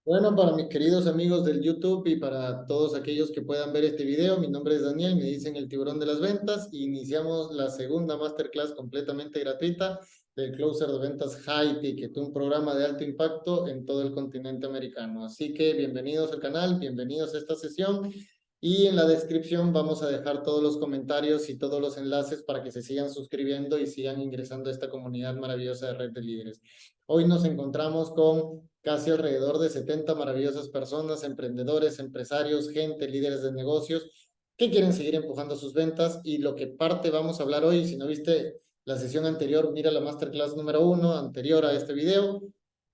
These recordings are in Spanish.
Bueno, para mis queridos amigos del YouTube y para todos aquellos que puedan ver este video, mi nombre es Daniel, me dicen el tiburón de las ventas y iniciamos la segunda masterclass completamente gratuita del Closer de Ventas High Ticket, un programa de alto impacto en todo el continente americano. Así que bienvenidos al canal, bienvenidos a esta sesión y en la descripción vamos a dejar todos los comentarios y todos los enlaces para que se sigan suscribiendo y sigan ingresando a esta comunidad maravillosa de Red de Líderes. Hoy nos encontramos con casi alrededor de 70 maravillosas personas, emprendedores, empresarios, gente, líderes de negocios que quieren seguir empujando sus ventas y lo que parte vamos a hablar hoy, si no viste la sesión anterior, mira la masterclass número 1 anterior a este video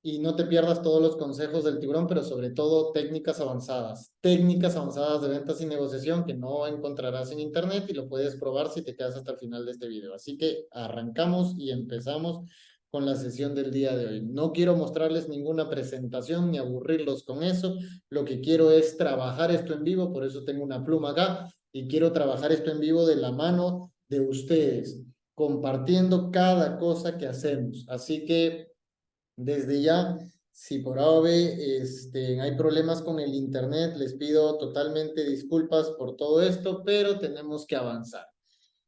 y no te pierdas todos los consejos del tiburón, pero sobre todo técnicas avanzadas de ventas y negociación que no encontrarás en internet y lo puedes probar si te quedas hasta el final de este video. Así que arrancamos y empezamos con la sesión del día de hoy. No quiero mostrarles ninguna presentación ni aburrirlos con eso. Lo que quiero es trabajar esto en vivo, por eso tengo una pluma acá y quiero trabajar esto en vivo de la mano de ustedes, compartiendo cada cosa que hacemos. Así que desde ya, si por A o B hay problemas con el internet, les pido totalmente disculpas por todo esto, pero tenemos que avanzar.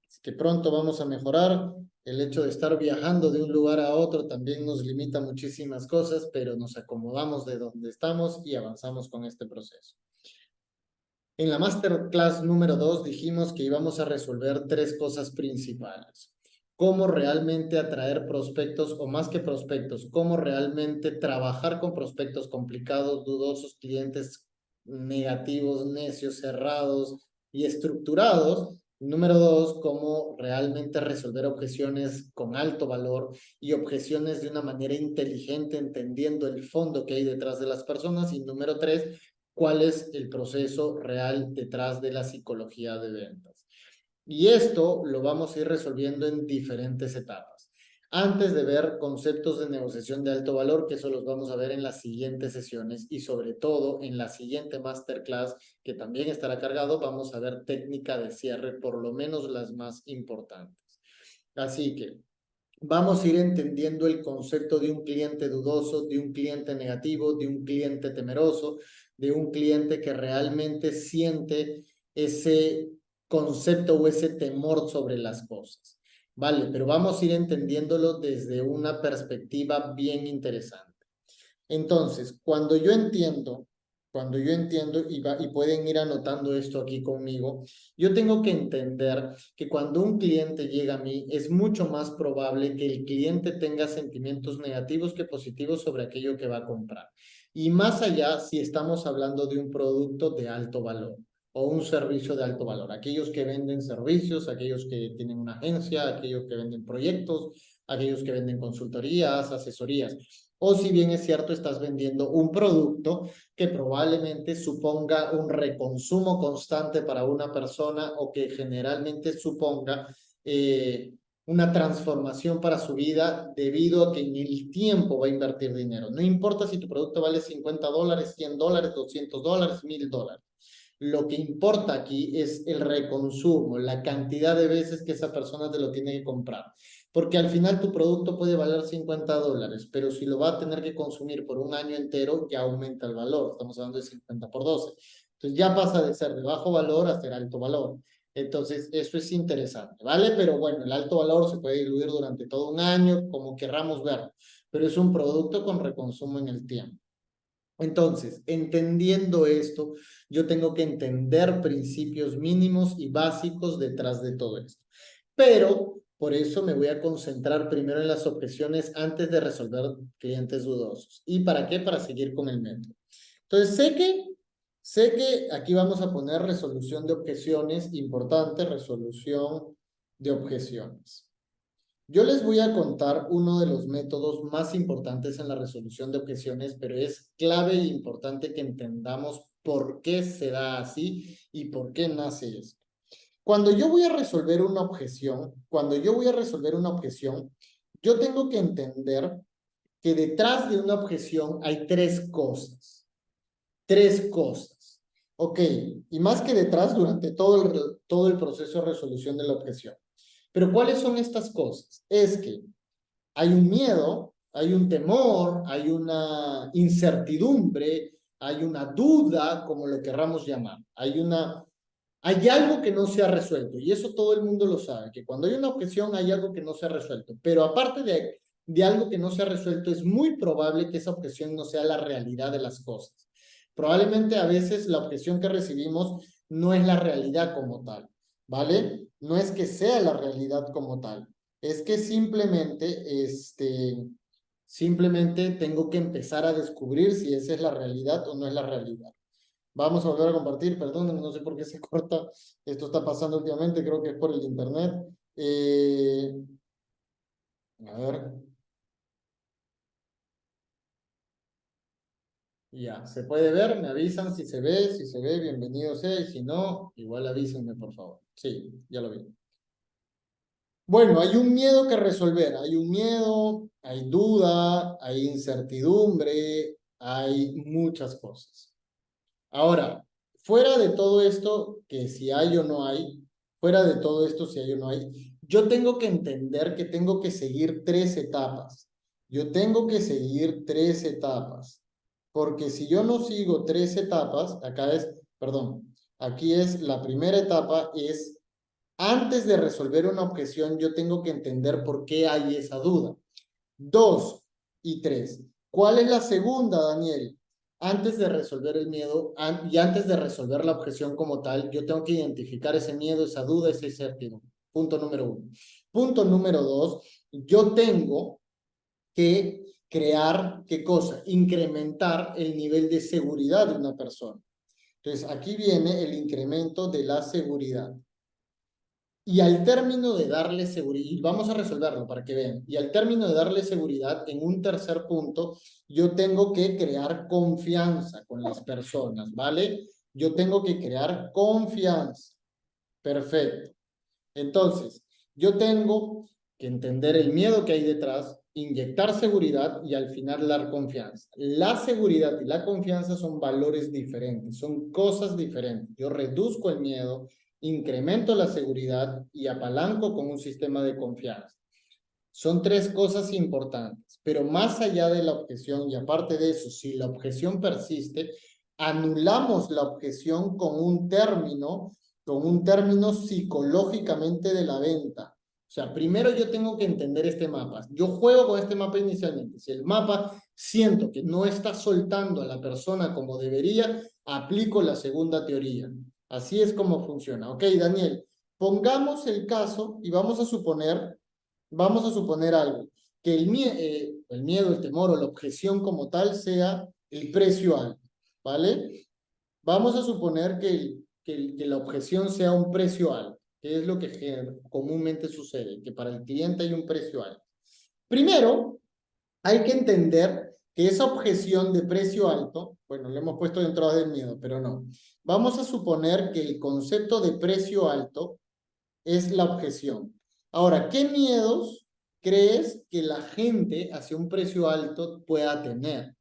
Así que pronto vamos a mejorar. El hecho de estar viajando de un lugar a otro también nos limita muchísimas cosas, pero nos acomodamos de donde estamos y avanzamos con este proceso. En la masterclass número 2 dijimos que íbamos a resolver tres cosas principales. Cómo realmente atraer prospectos o más que prospectos, cómo realmente trabajar con prospectos complicados, dudosos, clientes negativos, necios, cerrados y estructurados. Número 2, cómo realmente resolver objeciones con alto valor y objeciones de una manera inteligente, entendiendo el fondo que hay detrás de las personas. Y número 3, cuál es el proceso real detrás de la psicología de ventas. Y esto lo vamos a ir resolviendo en diferentes etapas. Antes de ver conceptos de negociación de alto valor, que eso los vamos a ver en las siguientes sesiones y sobre todo en la siguiente masterclass, que también estará cargado, vamos a ver técnica de cierre, por lo menos las más importantes. Así que vamos a ir entendiendo el concepto de un cliente dudoso, de un cliente negativo, de un cliente temeroso, de un cliente que realmente siente ese concepto o ese temor sobre las cosas. Vale, pero vamos a ir entendiéndolo desde una perspectiva bien interesante. Entonces, cuando yo entiendo y pueden ir anotando esto aquí conmigo, yo tengo que entender que cuando un cliente llega a mí, es mucho más probable que el cliente tenga sentimientos negativos que positivos sobre aquello que va a comprar. Y más allá, si estamos hablando de un producto de alto valor o un servicio de alto valor. Aquellos que venden servicios, aquellos que tienen una agencia, aquellos que venden proyectos, aquellos que venden consultorías, asesorías. O si bien es cierto, estás vendiendo un producto que probablemente suponga un reconsumo constante para una persona o que generalmente suponga una transformación para su vida debido a que en el tiempo va a invertir dinero. No importa si tu producto vale $50, $100, $200, $1000. Lo que importa aquí es el reconsumo, la cantidad de veces que esa persona te lo tiene que comprar. Porque al final tu producto puede valer $50, pero si lo va a tener que consumir por un año entero, ya aumenta el valor. Estamos hablando de 50 por 12. Entonces ya pasa de ser de bajo valor a ser alto valor. Entonces, eso es interesante, ¿vale? Pero bueno, el alto valor se puede diluir durante todo un año, como querramos verlo, pero es un producto con reconsumo en el tiempo. Entonces, entendiendo esto, yo tengo que entender principios mínimos y básicos detrás de todo esto. Pero por eso me voy a concentrar primero en las objeciones antes de resolver clientes dudosos. ¿Y para qué? Para seguir con el método. Entonces, sé que aquí vamos a poner resolución de objeciones, importante, resolución de objeciones. Yo les voy a contar uno de los métodos más importantes en la resolución de objeciones, pero es clave e importante que entendamos por qué se da así y por qué nace esto. Cuando yo voy a resolver una objeción, yo tengo que entender que detrás de una objeción hay tres cosas. Tres cosas. Ok, y más que detrás durante todo el proceso de resolución de la objeción. Pero ¿cuáles son estas cosas? Es que hay un miedo, hay un temor, hay una incertidumbre, hay una duda, como lo querramos llamar. Hay algo que no se ha resuelto y eso todo el mundo lo sabe, que cuando hay una objeción hay algo que no se ha resuelto. Pero aparte de algo que no se ha resuelto, es muy probable que esa objeción no sea la realidad de las cosas. Probablemente a veces la objeción que recibimos no es la realidad como tal, ¿vale? No es que sea la realidad como tal, es que simplemente tengo que empezar a descubrir si esa es la realidad o no es la realidad. Vamos a volver a compartir, perdón, no sé por qué se corta. Esto está pasando últimamente, creo que es por el internet. A ver, ya, ¿se puede ver? Me avisan si se ve, bienvenido sea, y si no, igual avísenme, por favor. Sí, ya lo vi. Bueno, hay un miedo que resolver, hay un miedo, hay duda, hay incertidumbre, hay muchas cosas. Ahora, fuera de todo esto, que si hay o no hay, fuera de todo esto, si hay o no hay, yo tengo que entender que tengo que seguir tres etapas. Yo tengo que seguir tres etapas. Porque si yo no sigo tres etapas, perdón, aquí es la primera etapa, es antes de resolver una objeción, yo tengo que entender por qué hay esa duda. Dos y tres. ¿Cuál es la segunda, Daniel? Antes de resolver el miedo y antes de resolver la objeción como tal, yo tengo que identificar ese miedo, esa duda, esa incertidumbre. Punto número uno. Punto número dos, yo tengo que crear, ¿qué cosa? Incrementar el nivel de seguridad de una persona. Entonces, aquí viene el incremento de la seguridad. Y al término de darle seguridad, y vamos a resolverlo para que vean, y al término de darle seguridad, en un tercer punto, yo tengo que crear confianza con las personas, ¿vale? Yo tengo que crear confianza. Perfecto. Entonces, yo tengo que entender el miedo que hay detrás, inyectar seguridad y al final dar confianza. La seguridad y la confianza son valores diferentes, son cosas diferentes. Yo reduzco el miedo, incremento la seguridad y apalanco con un sistema de confianza. Son tres cosas importantes, pero más allá de la objeción y aparte de eso, si la objeción persiste, anulamos la objeción con un término psicológicamente de la venta. O sea, primero yo tengo que entender este mapa. Yo juego con este mapa inicialmente. Si el mapa siento que no está soltando a la persona como debería, aplico la segunda teoría. Así es como funciona. Ok, Daniel, pongamos el caso y vamos a suponer algo, que el miedo, el temor o la objeción como tal sea el precio alto, ¿vale? Vamos a suponer que la objeción sea un precio alto, que es lo que comúnmente sucede, que para el cliente hay un precio alto. Primero, hay que entender que esa objeción de precio alto, bueno, le hemos puesto dentro del miedo, pero no. Vamos a suponer que el concepto de precio alto es la objeción. Ahora, ¿qué miedos crees que la gente hacia un precio alto pueda tener?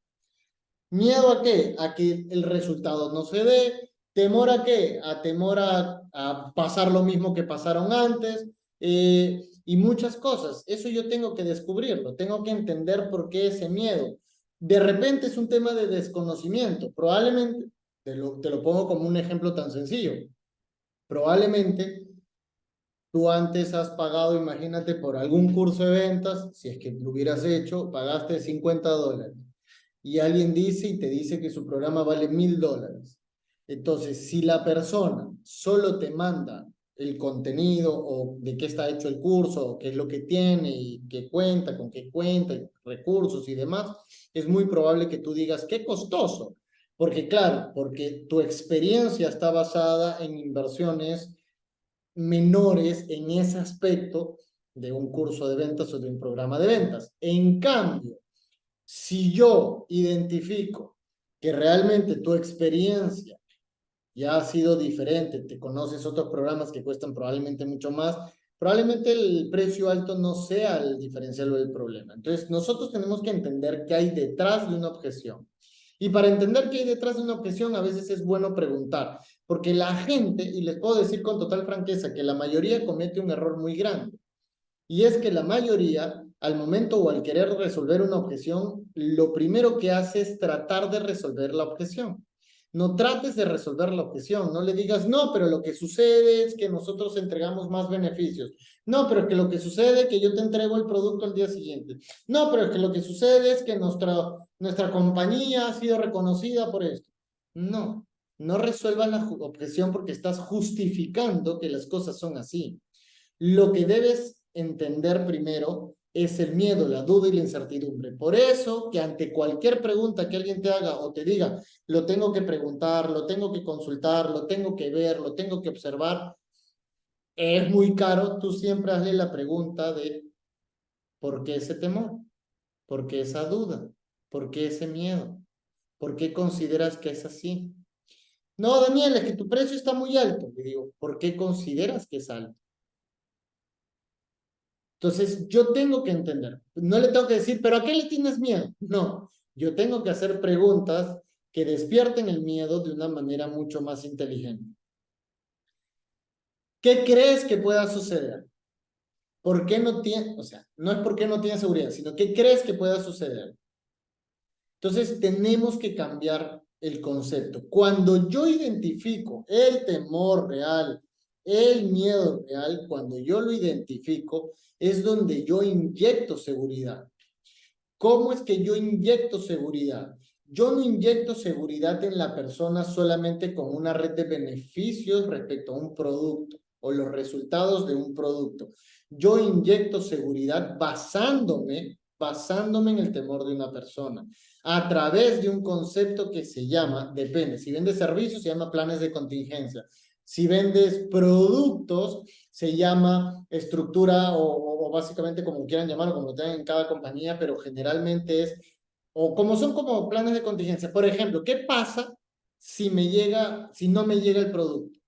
¿Miedo a qué? A que el resultado no se dé. ¿Temor a qué? A temor a pasar lo mismo que pasaron antes. Y muchas cosas. Eso yo tengo que descubrirlo. Tengo que entender por qué ese miedo. De repente es un tema de desconocimiento. Probablemente, te lo pongo como un ejemplo tan sencillo. Probablemente tú antes has pagado, imagínate, por algún curso de ventas, si es que lo hubieras hecho, pagaste $50. Y alguien dice y te dice que su programa vale $1000. Entonces, si la persona solo te manda el contenido o de qué está hecho el curso, o qué es lo que tiene y qué cuenta, con qué cuenta, y recursos y demás, es muy probable que tú digas, qué costoso. Porque claro, porque tu experiencia está basada en inversiones menores en ese aspecto de un curso de ventas o de un programa de ventas. En cambio, si yo identifico que realmente tu experiencia ya ha sido diferente, te conoces otros programas que cuestan probablemente mucho más, probablemente el precio alto no sea el diferencial o el problema. Entonces, nosotros tenemos que entender qué hay detrás de una objeción. Y para entender qué hay detrás de una objeción, a veces es bueno preguntar, porque la gente, y les puedo decir con total franqueza, que la mayoría comete un error muy grande. Y es que la mayoría al momento o al querer resolver una objeción, lo primero que hace es tratar de resolver la objeción. No trates de resolver la objeción, no le digas, no, pero lo que sucede es que nosotros entregamos más beneficios. No, pero es que lo que sucede es que yo te entrego el producto al día siguiente. No, pero es que lo que sucede es que nuestra compañía ha sido reconocida por esto. No, no resuelvas la objeción porque estás justificando que las cosas son así. Lo que debes entender primero es el miedo, la duda y la incertidumbre. Por eso que ante cualquier pregunta que alguien te haga o te diga, lo tengo que preguntar, lo tengo que consultar, lo tengo que ver, lo tengo que observar, es muy caro, tú siempre hazle la pregunta de ¿por qué ese temor? ¿Por qué esa duda? ¿Por qué ese miedo? ¿Por qué consideras que es así? No, Daniel, es que tu precio está muy alto. Le digo, ¿por qué consideras que es alto? Entonces, yo tengo que entender. No le tengo que decir, ¿pero a qué le tienes miedo? No, yo tengo que hacer preguntas que despierten el miedo de una manera mucho más inteligente. ¿Qué crees que pueda suceder? ¿Por qué no tiene, o sea, no es porque no tiene seguridad, sino qué crees que pueda suceder? Entonces, tenemos que cambiar el concepto. Cuando yo identifico el temor real, el miedo real, cuando yo lo identifico, es donde yo inyecto seguridad. ¿Cómo es que yo inyecto seguridad? Yo no inyecto seguridad en la persona solamente con una red de beneficios respecto a un producto o los resultados de un producto. Yo inyecto seguridad basándome en el temor de una persona, a través de un concepto que se llama, depende, si vendes servicios se llama planes de contingencia. Si vendes productos, se llama estructura o básicamente como quieran llamarlo, como lo tengan en cada compañía, pero generalmente es, o como son como planes de contingencia. Por ejemplo, ¿qué pasa si no me llega el producto?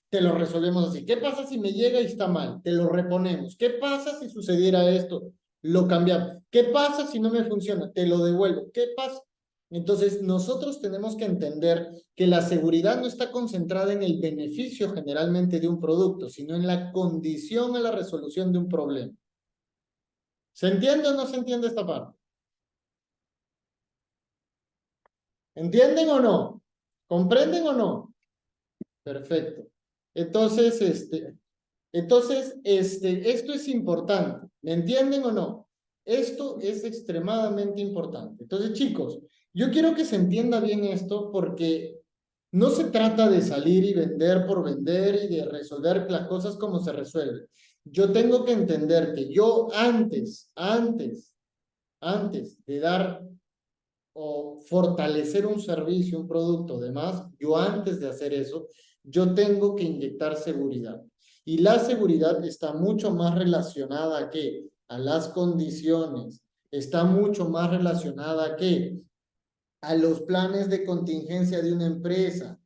Te lo resolvemos así. ¿Qué pasa si me llega y está mal? Te lo reponemos. ¿Qué pasa si sucediera esto? Lo cambiamos. ¿Qué pasa si no me funciona? Te lo devuelvo. ¿Qué pasa? Entonces, nosotros tenemos que entender que la seguridad no está concentrada en el beneficio generalmente de un producto, sino en la condición a la resolución de un problema. ¿Se entiende o no se entiende esta parte? ¿Entienden o no? ¿Comprenden o no? Perfecto. Entonces, esto es importante. ¿Me entienden o no? Esto es extremadamente importante. Entonces, chicos, yo quiero que se entienda bien esto porque no se trata de salir y vender por vender y de resolver las cosas como se resuelven. Yo tengo que entender que yo antes de dar o fortalecer un servicio, un producto, demás, yo antes de hacer eso, yo tengo que inyectar seguridad. Y la seguridad está mucho más relacionada a qué? A las condiciones. Está mucho más relacionada a qué? A los planes de contingencia de una empresa.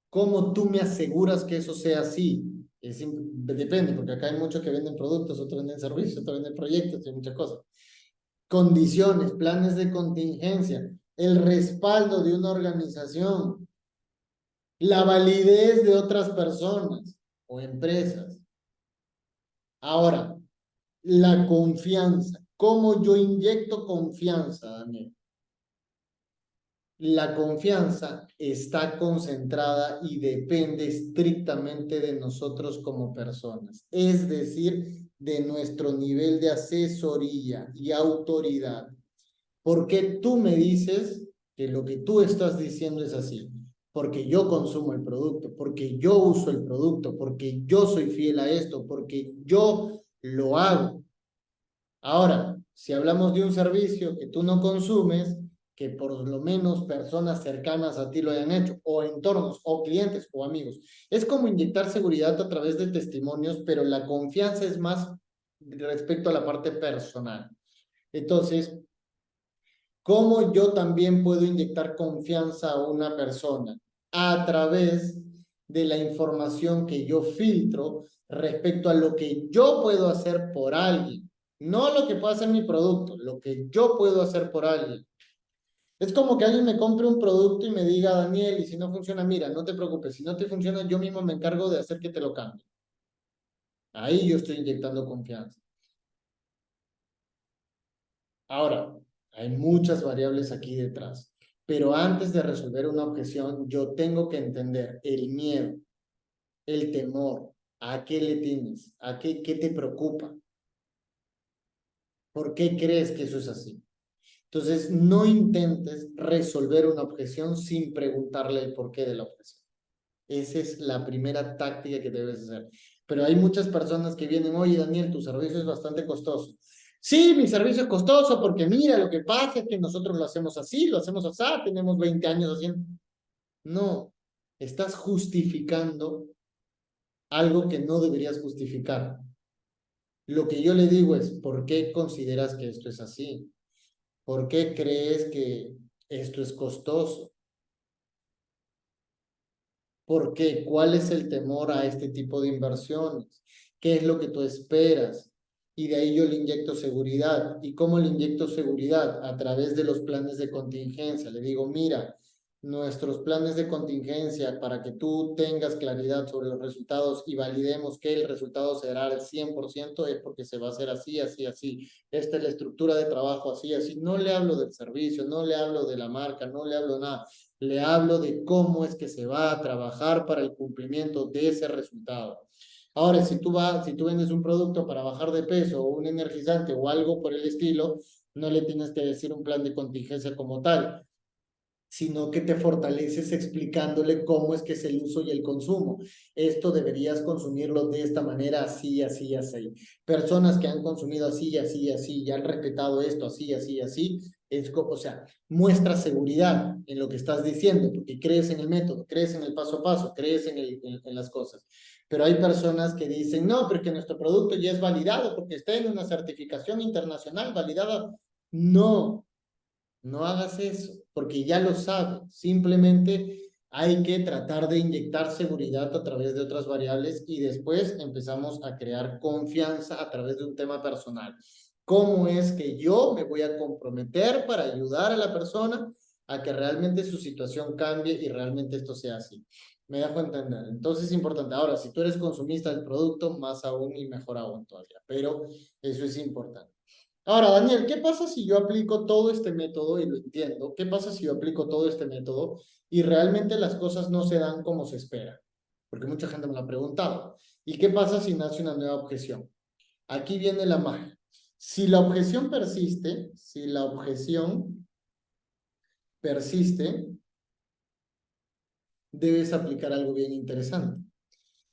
¿Cómo tú me aseguras que eso sea así? Depende, porque acá hay muchos que venden productos, otros venden servicios, otros venden proyectos y muchas cosas. Condiciones, planes de contingencia, el respaldo de una organización, la validez de otras personas o empresas. Ahora, la confianza. ¿Cómo yo inyecto confianza, Daniel? La confianza está concentrada y depende estrictamente de nosotros como personas, es decir, de nuestro nivel de asesoría y autoridad. ¿Por qué tú me dices que lo que tú estás diciendo es así? Porque yo consumo el producto, porque yo uso el producto, porque yo soy fiel a esto, porque yo lo hago. Ahora, si hablamos de un servicio que tú no consumes, que por lo menos personas cercanas a ti lo hayan hecho, o entornos, o clientes, o amigos, es como inyectar seguridad a través de testimonios, pero la confianza es más respecto a la parte personal. Entonces, ¿cómo yo también puedo inyectar confianza a una persona? A través de la información que yo filtro respecto a lo que yo puedo hacer por alguien. No lo que puede hacer mi producto, lo que yo puedo hacer por alguien. Es como que alguien me compre un producto y me diga, Daniel, y si no funciona, mira, no te preocupes, si no te funciona, yo mismo me encargo de hacer que te lo cambie. Ahí yo estoy inyectando confianza. Ahora, hay muchas variables aquí detrás, pero antes de resolver una objeción, yo tengo que entender el miedo, el temor, a qué le tienes, qué te preocupa, por qué crees que eso es así. Entonces, no intentes resolver una objeción sin preguntarle el porqué de la objeción. Esa es la primera táctica que debes hacer. Pero hay muchas personas que vienen, oye, Daniel, tu servicio es bastante costoso. Sí, mi servicio es costoso porque mira, lo que pasa es que nosotros lo hacemos así, lo hacemos así, tenemos 20 años haciendo. No, estás justificando algo que no deberías justificar. Lo que yo le digo es, ¿por qué consideras que esto es así? ¿Por qué crees que esto es costoso? ¿Por qué? ¿Cuál es el temor a este tipo de inversiones? ¿Qué es lo que tú esperas? Y de ahí yo le inyecto seguridad. ¿Y cómo le inyecto seguridad? A través de los planes de contingencia. Le digo, mira, nuestros planes de contingencia para que tú tengas claridad sobre los resultados y validemos que el resultado será al 100% es porque se va a hacer así, así, así. Esta es la estructura de trabajo, así, así. No le hablo del servicio, no le hablo de la marca, no le hablo nada. Le hablo de cómo es que se va a trabajar para el cumplimiento de ese resultado. Ahora, si tú vendes un producto para bajar de peso o un energizante o algo por el estilo, no le tienes que decir un plan de contingencia como tal, sino que te fortaleces explicándole cómo es que es el uso y el consumo. Esto deberías consumirlo de esta manera, así, así, así. Personas que han consumido así, así, así, y han respetado esto, así, así, así, o sea, muestra seguridad en lo que estás diciendo, porque crees en el método, crees en el paso a paso, crees en las cosas. Pero hay personas que dicen, no, porque nuestro producto ya es validado, porque está en una certificación internacional validada. No, no hagas eso, porque ya lo sabes. Simplemente hay que tratar de inyectar seguridad a través de otras variables y después empezamos a crear confianza a través de un tema personal. ¿Cómo es que yo me voy a comprometer para ayudar a la persona a que realmente su situación cambie y realmente esto sea así? Me dejo entender. Entonces es importante. Ahora, si tú eres consumista del producto, más aún y mejor aún todavía. Pero eso es importante. Ahora, Daniel, ¿qué pasa si yo aplico todo este método y lo entiendo? ¿Qué pasa si yo aplico todo este método y realmente las cosas no se dan como se espera? Porque mucha gente me lo ha preguntado. ¿Y qué pasa si nace una nueva objeción? Aquí viene la magia. Si la objeción persiste, si la objeción persiste, debes aplicar algo bien interesante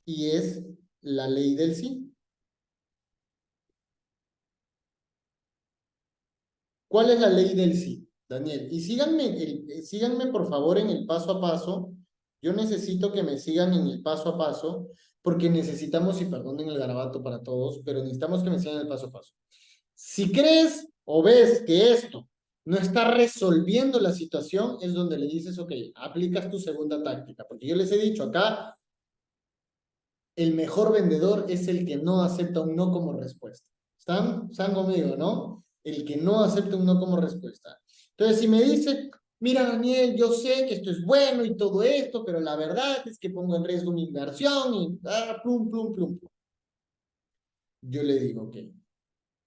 y es la ley del sí. ¿Cuál es la ley del sí, Daniel? Y síganme por favor en el paso a paso. Yo necesito que me sigan en el paso a paso, porque necesitamos, y perdonen el garabato para todos, pero necesitamos que me sigan el paso a paso. Si crees o ves que esto no está resolviendo la situación, es donde le dices, ok, aplicas tu segunda táctica, porque yo les he dicho acá, el mejor vendedor es el que no acepta un no como respuesta. ¿Están conmigo, no? El que no acepta un no como respuesta. Entonces, si me dice, mira, Daniel, yo sé que esto es bueno y todo esto, pero la verdad es que pongo en riesgo mi inversión y plum, plum, plum, plum. Yo le digo, ok.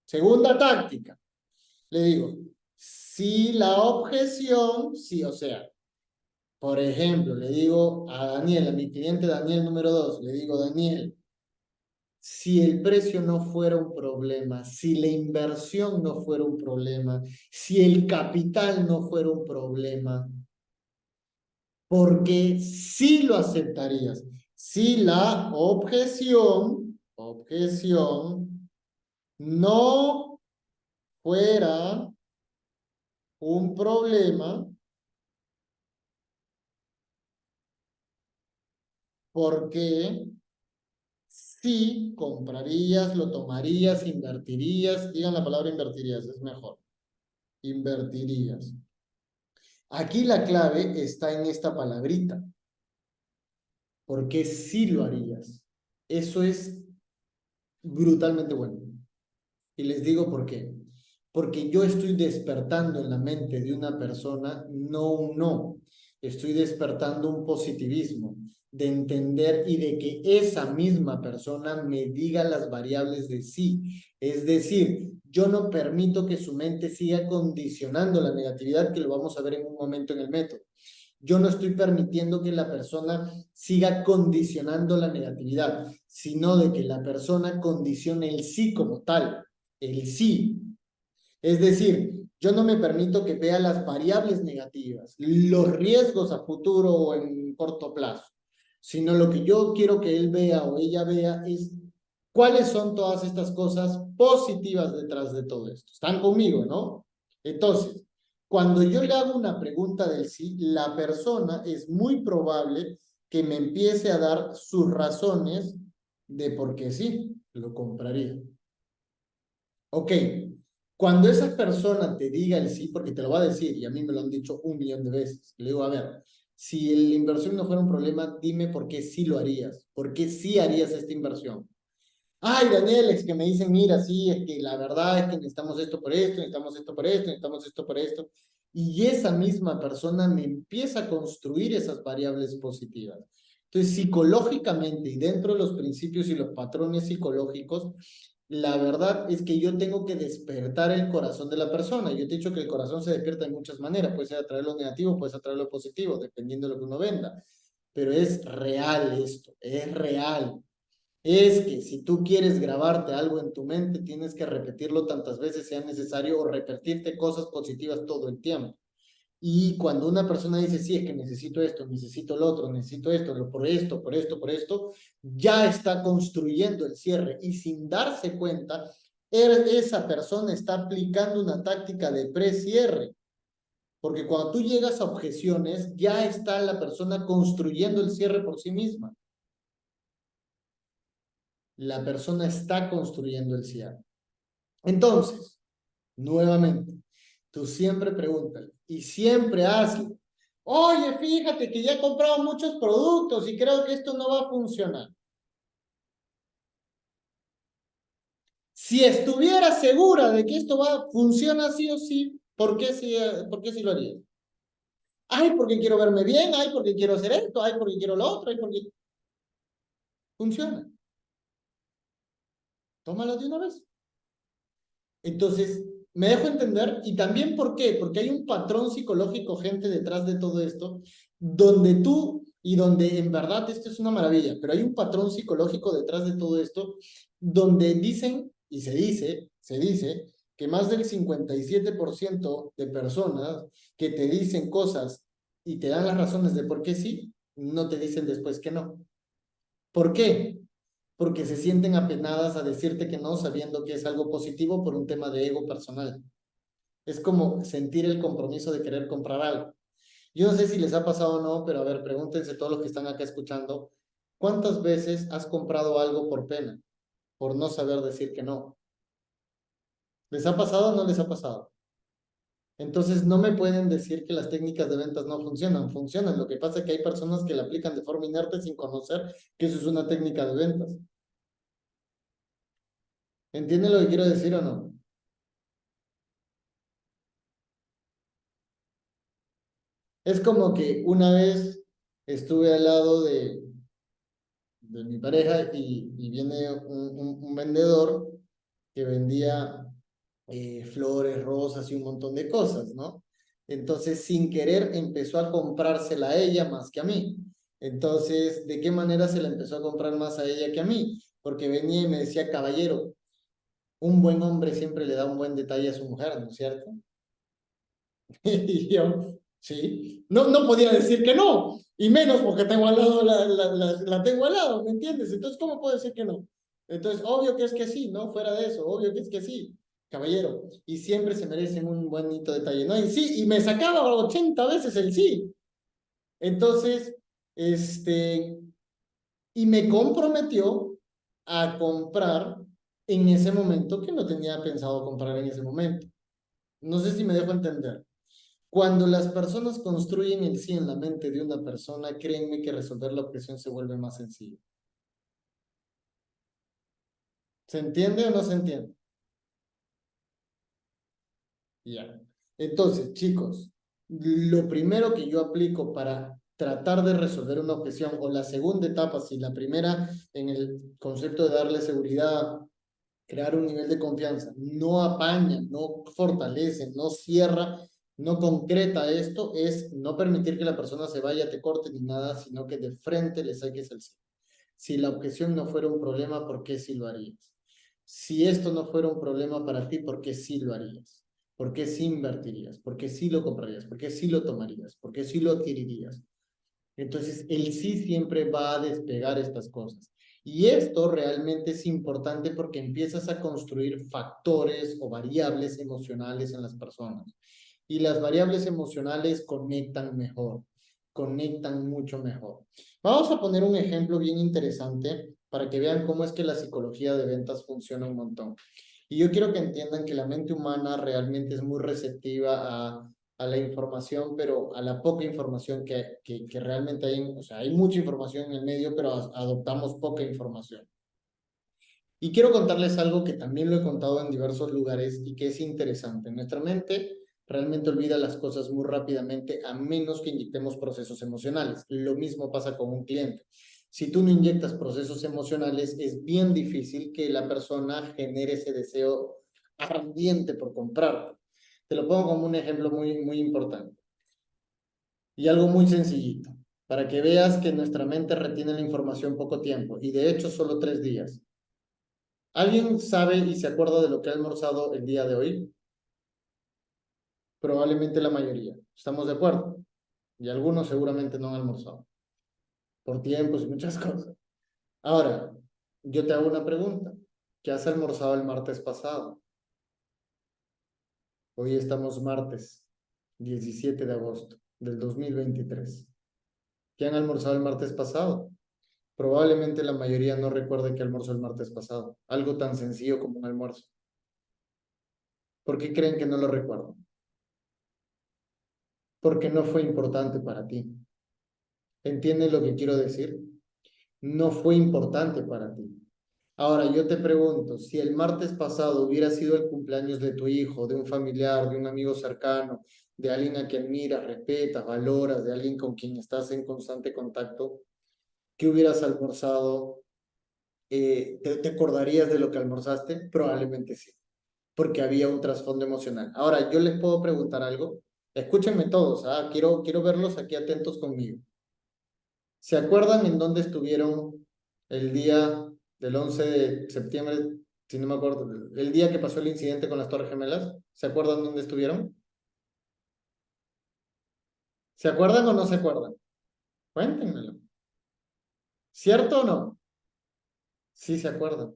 Segunda táctica. Le digo, si la objeción, sí, o sea, por ejemplo, le digo a Daniel, a mi cliente Daniel número 2, le digo, Daniel, si el precio no fuera un problema, si la inversión no fuera un problema, si el capital no fuera un problema, porque sí lo aceptarías. Si la objeción no fuera un problema, porque sí comprarías, lo tomarías, invertirías, digan la palabra invertirías, es mejor, invertirías. Aquí la clave está en esta palabrita, porque sí lo harías. Eso es brutalmente bueno. Y les digo por qué. Porque yo estoy despertando en la mente de una persona no un no. Estoy despertando un positivismo de entender y de que esa misma persona me diga las variables de sí. Es decir, yo no permito que su mente siga condicionando la negatividad, que lo vamos a ver en un momento en el método. Yo no estoy permitiendo que la persona siga condicionando la negatividad, sino de que la persona condicione el sí como tal, el sí. Es decir, yo no me permito que vea las variables negativas, los riesgos a futuro o en corto plazo, sino lo que yo quiero que él vea o ella vea es cuáles son todas estas cosas positivas detrás de todo esto. Están conmigo, ¿no? Entonces, cuando yo le hago una pregunta del sí, la persona es muy probable que me empiece a dar sus razones de por qué sí, lo compraría. Ok, cuando esa persona te diga el sí, porque te lo va a decir, y a mí me lo han dicho 1.000.000 de veces, le digo, a ver, si la inversión no fuera un problema, dime por qué sí lo harías, por qué sí harías esta inversión. Ay, Daniel, es que me dicen, mira, sí, es que la verdad es que necesitamos esto por esto, necesitamos esto por esto, necesitamos esto por esto. Y esa misma persona me empieza a construir esas variables positivas. Entonces, psicológicamente y dentro de los principios y los patrones psicológicos, la verdad es que yo tengo que despertar el corazón de la persona. Yo te he dicho que el corazón se despierta de muchas maneras. Puede ser a través de lo negativo, puede ser a través de lo positivo, dependiendo de lo que uno venda. Pero es real esto, es real. Es que si tú quieres grabarte algo en tu mente, tienes que repetirlo tantas veces sea necesario o repetirte cosas positivas todo el tiempo. Y cuando una persona dice, sí, es que necesito esto, necesito lo otro, necesito esto, por esto, por esto, por esto, ya está construyendo el cierre y sin darse cuenta, esa persona está aplicando una táctica de pre-cierre. Porque cuando tú llegas a objeciones, ya está la persona construyendo el cierre por sí misma. La persona está construyendo el cierre. Entonces, nuevamente, tú siempre pregúntale y siempre hazlo. Oye, fíjate que ya he comprado muchos productos y creo que esto no va a funcionar. Si estuviera segura de que esto funciona sí o sí, ¿por qué sí lo haría? Ay, porque quiero verme bien, ay, porque quiero hacer esto, ay, porque quiero lo otro, ay, porque funciona. Tómalo de una vez. Entonces, me dejo entender y también ¿por qué? Porque hay un patrón psicológico, gente, detrás de todo esto, donde tú y donde en verdad esto es una maravilla, pero hay un patrón psicológico detrás de todo esto, donde dicen y se dice que más del 57% de personas que te dicen cosas y te dan las razones de por qué sí, no te dicen después que no. ¿Por qué? Porque se sienten apenadas a decirte que no, sabiendo que es algo positivo por un tema de ego personal. Es como sentir el compromiso de querer comprar algo. Yo no sé si les ha pasado o no, pero a ver, pregúntense todos los que están acá escuchando, ¿cuántas veces has comprado algo por pena, por no saber decir que no? ¿Les ha pasado o no les ha pasado? Entonces no me pueden decir que las técnicas de ventas no funcionan, funcionan. Lo que pasa es que hay personas que la aplican de forma inerte sin conocer que eso es una técnica de ventas. ¿Entienden lo que quiero decir o no? Es como que una vez estuve al lado de mi pareja y viene un vendedor que vendía flores, rosas y un montón de cosas, ¿no? Entonces, sin querer, empezó a comprársela a ella más que a mí. Entonces, ¿de qué manera se la empezó a comprar más a ella que a mí? Porque venía y me decía, caballero, un buen hombre siempre le da un buen detalle a su mujer, ¿no es cierto? Y yo, sí, no podía decir que no, y menos porque tengo al lado, la tengo al lado, ¿me entiendes? Entonces, ¿cómo puedo decir que no? Entonces, obvio que es que sí, ¿no? Fuera de eso, obvio que es que sí, caballero, y siempre se merecen un bonito detalle, ¿no? Y sí, y me sacaba 80 veces el sí. Entonces, este, y me comprometió a comprar en ese momento que no tenía pensado comprar en ese momento. No sé si me dejo entender. Cuando las personas construyen el sí en la mente de una persona, créanme que resolver la objeción se vuelve más sencillo. ¿Se entiende o no se entiende? Ya. Entonces, chicos, lo primero que yo aplico para tratar de resolver una objeción, o la segunda etapa, si la primera en el concepto de darle seguridad crear un nivel de confianza, no apaña, no fortalece, no cierra, no concreta esto, es no permitir que la persona se vaya, te corte ni nada, sino que de frente le saques el sí. Si la objeción no fuera un problema, ¿por qué sí lo harías? Si esto no fuera un problema para ti, ¿por qué sí lo harías? ¿Por qué sí invertirías? ¿Por qué sí lo comprarías? ¿Por qué sí lo tomarías? ¿Por qué sí lo adquirirías? Entonces, el sí siempre va a despegar estas cosas. Y esto realmente es importante porque empiezas a construir factores o variables emocionales en las personas. Y las variables emocionales conectan mejor, conectan mucho mejor. Vamos a poner un ejemplo bien interesante para que vean cómo es que la psicología de ventas funciona un montón. Y yo quiero que entiendan que la mente humana realmente es muy receptiva a la información, pero a la poca información que realmente hay, o sea, hay mucha información en el medio, pero adoptamos poca información. Y quiero contarles algo que también lo he contado en diversos lugares y que es interesante. Nuestra mente realmente olvida las cosas muy rápidamente a menos que inyectemos procesos emocionales. Lo mismo pasa con un cliente. Si tú no inyectas procesos emocionales, es bien difícil que la persona genere ese deseo ardiente por comprar. Te lo pongo como un ejemplo muy importante. Y algo muy sencillito, para que veas que nuestra mente retiene la información poco tiempo, y de hecho solo 3 días. ¿Alguien sabe y se acuerda de lo que ha almorzado el día de hoy? Probablemente la mayoría. ¿Estamos de acuerdo? Y algunos seguramente no han almorzado, por tiempos y muchas cosas. Ahora, yo te hago una pregunta. ¿Qué has almorzado el martes pasado? Hoy estamos martes 17 de agosto del 2023. ¿Qué han almorzado el martes pasado? Probablemente la mayoría no recuerde que almorzó el martes pasado. Algo tan sencillo como un almuerzo. ¿Por qué creen que no lo recuerdo? Porque no fue importante para ti. ¿Entiendes lo que quiero decir? No fue importante para ti. Ahora, yo te pregunto, si el martes pasado hubiera sido el cumpleaños de tu hijo, de un familiar, de un amigo cercano, de alguien a quien miras, respetas, valoras, de alguien con quien estás en constante contacto, ¿qué hubieras almorzado? ¿Te acordarías de lo que almorzaste? Probablemente sí, porque había un trasfondo emocional. Ahora, yo les puedo preguntar algo. Escúchenme todos, quiero verlos aquí atentos conmigo. ¿Se acuerdan en dónde estuvieron el día del 11 de septiembre? Si no me acuerdo, el día que pasó el incidente con las Torres Gemelas. ¿Se acuerdan dónde estuvieron? ¿Se acuerdan o no se acuerdan? Cuéntenmelo. ¿Cierto o no? Sí, se acuerdan.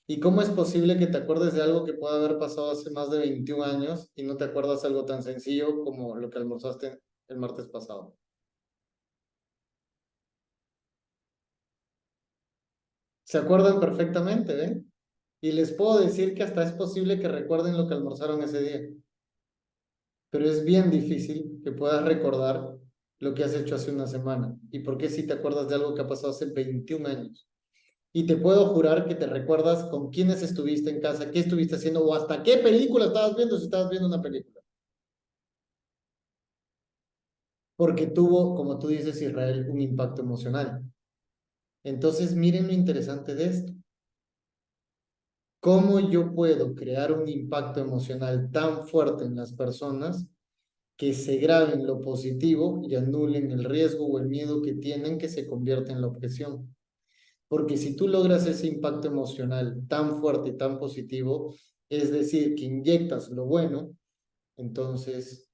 ¿Y cómo es posible que te acuerdes de algo que puede haber pasado hace más de 21 años y no te acuerdas algo tan sencillo como lo que almorzaste el martes pasado? Se acuerdan perfectamente, ¿ven? Y les puedo decir que hasta es posible que recuerden lo que almorzaron ese día, pero es bien difícil que puedas recordar lo que has hecho hace una semana. ¿Y por qué si te acuerdas de algo que ha pasado hace 21 años? Y te puedo jurar que te recuerdas con quiénes estuviste en casa, qué estuviste haciendo o hasta qué película estabas viendo si estabas viendo una película. Porque tuvo, como tú dices, Israel, un impacto emocional. Entonces, miren lo interesante de esto. ¿Cómo yo puedo crear un impacto emocional tan fuerte en las personas que se graben lo positivo y anulen el riesgo o el miedo que tienen que se convierta en la objeción? Porque si tú logras ese impacto emocional tan fuerte y tan positivo, es decir, que inyectas lo bueno, entonces,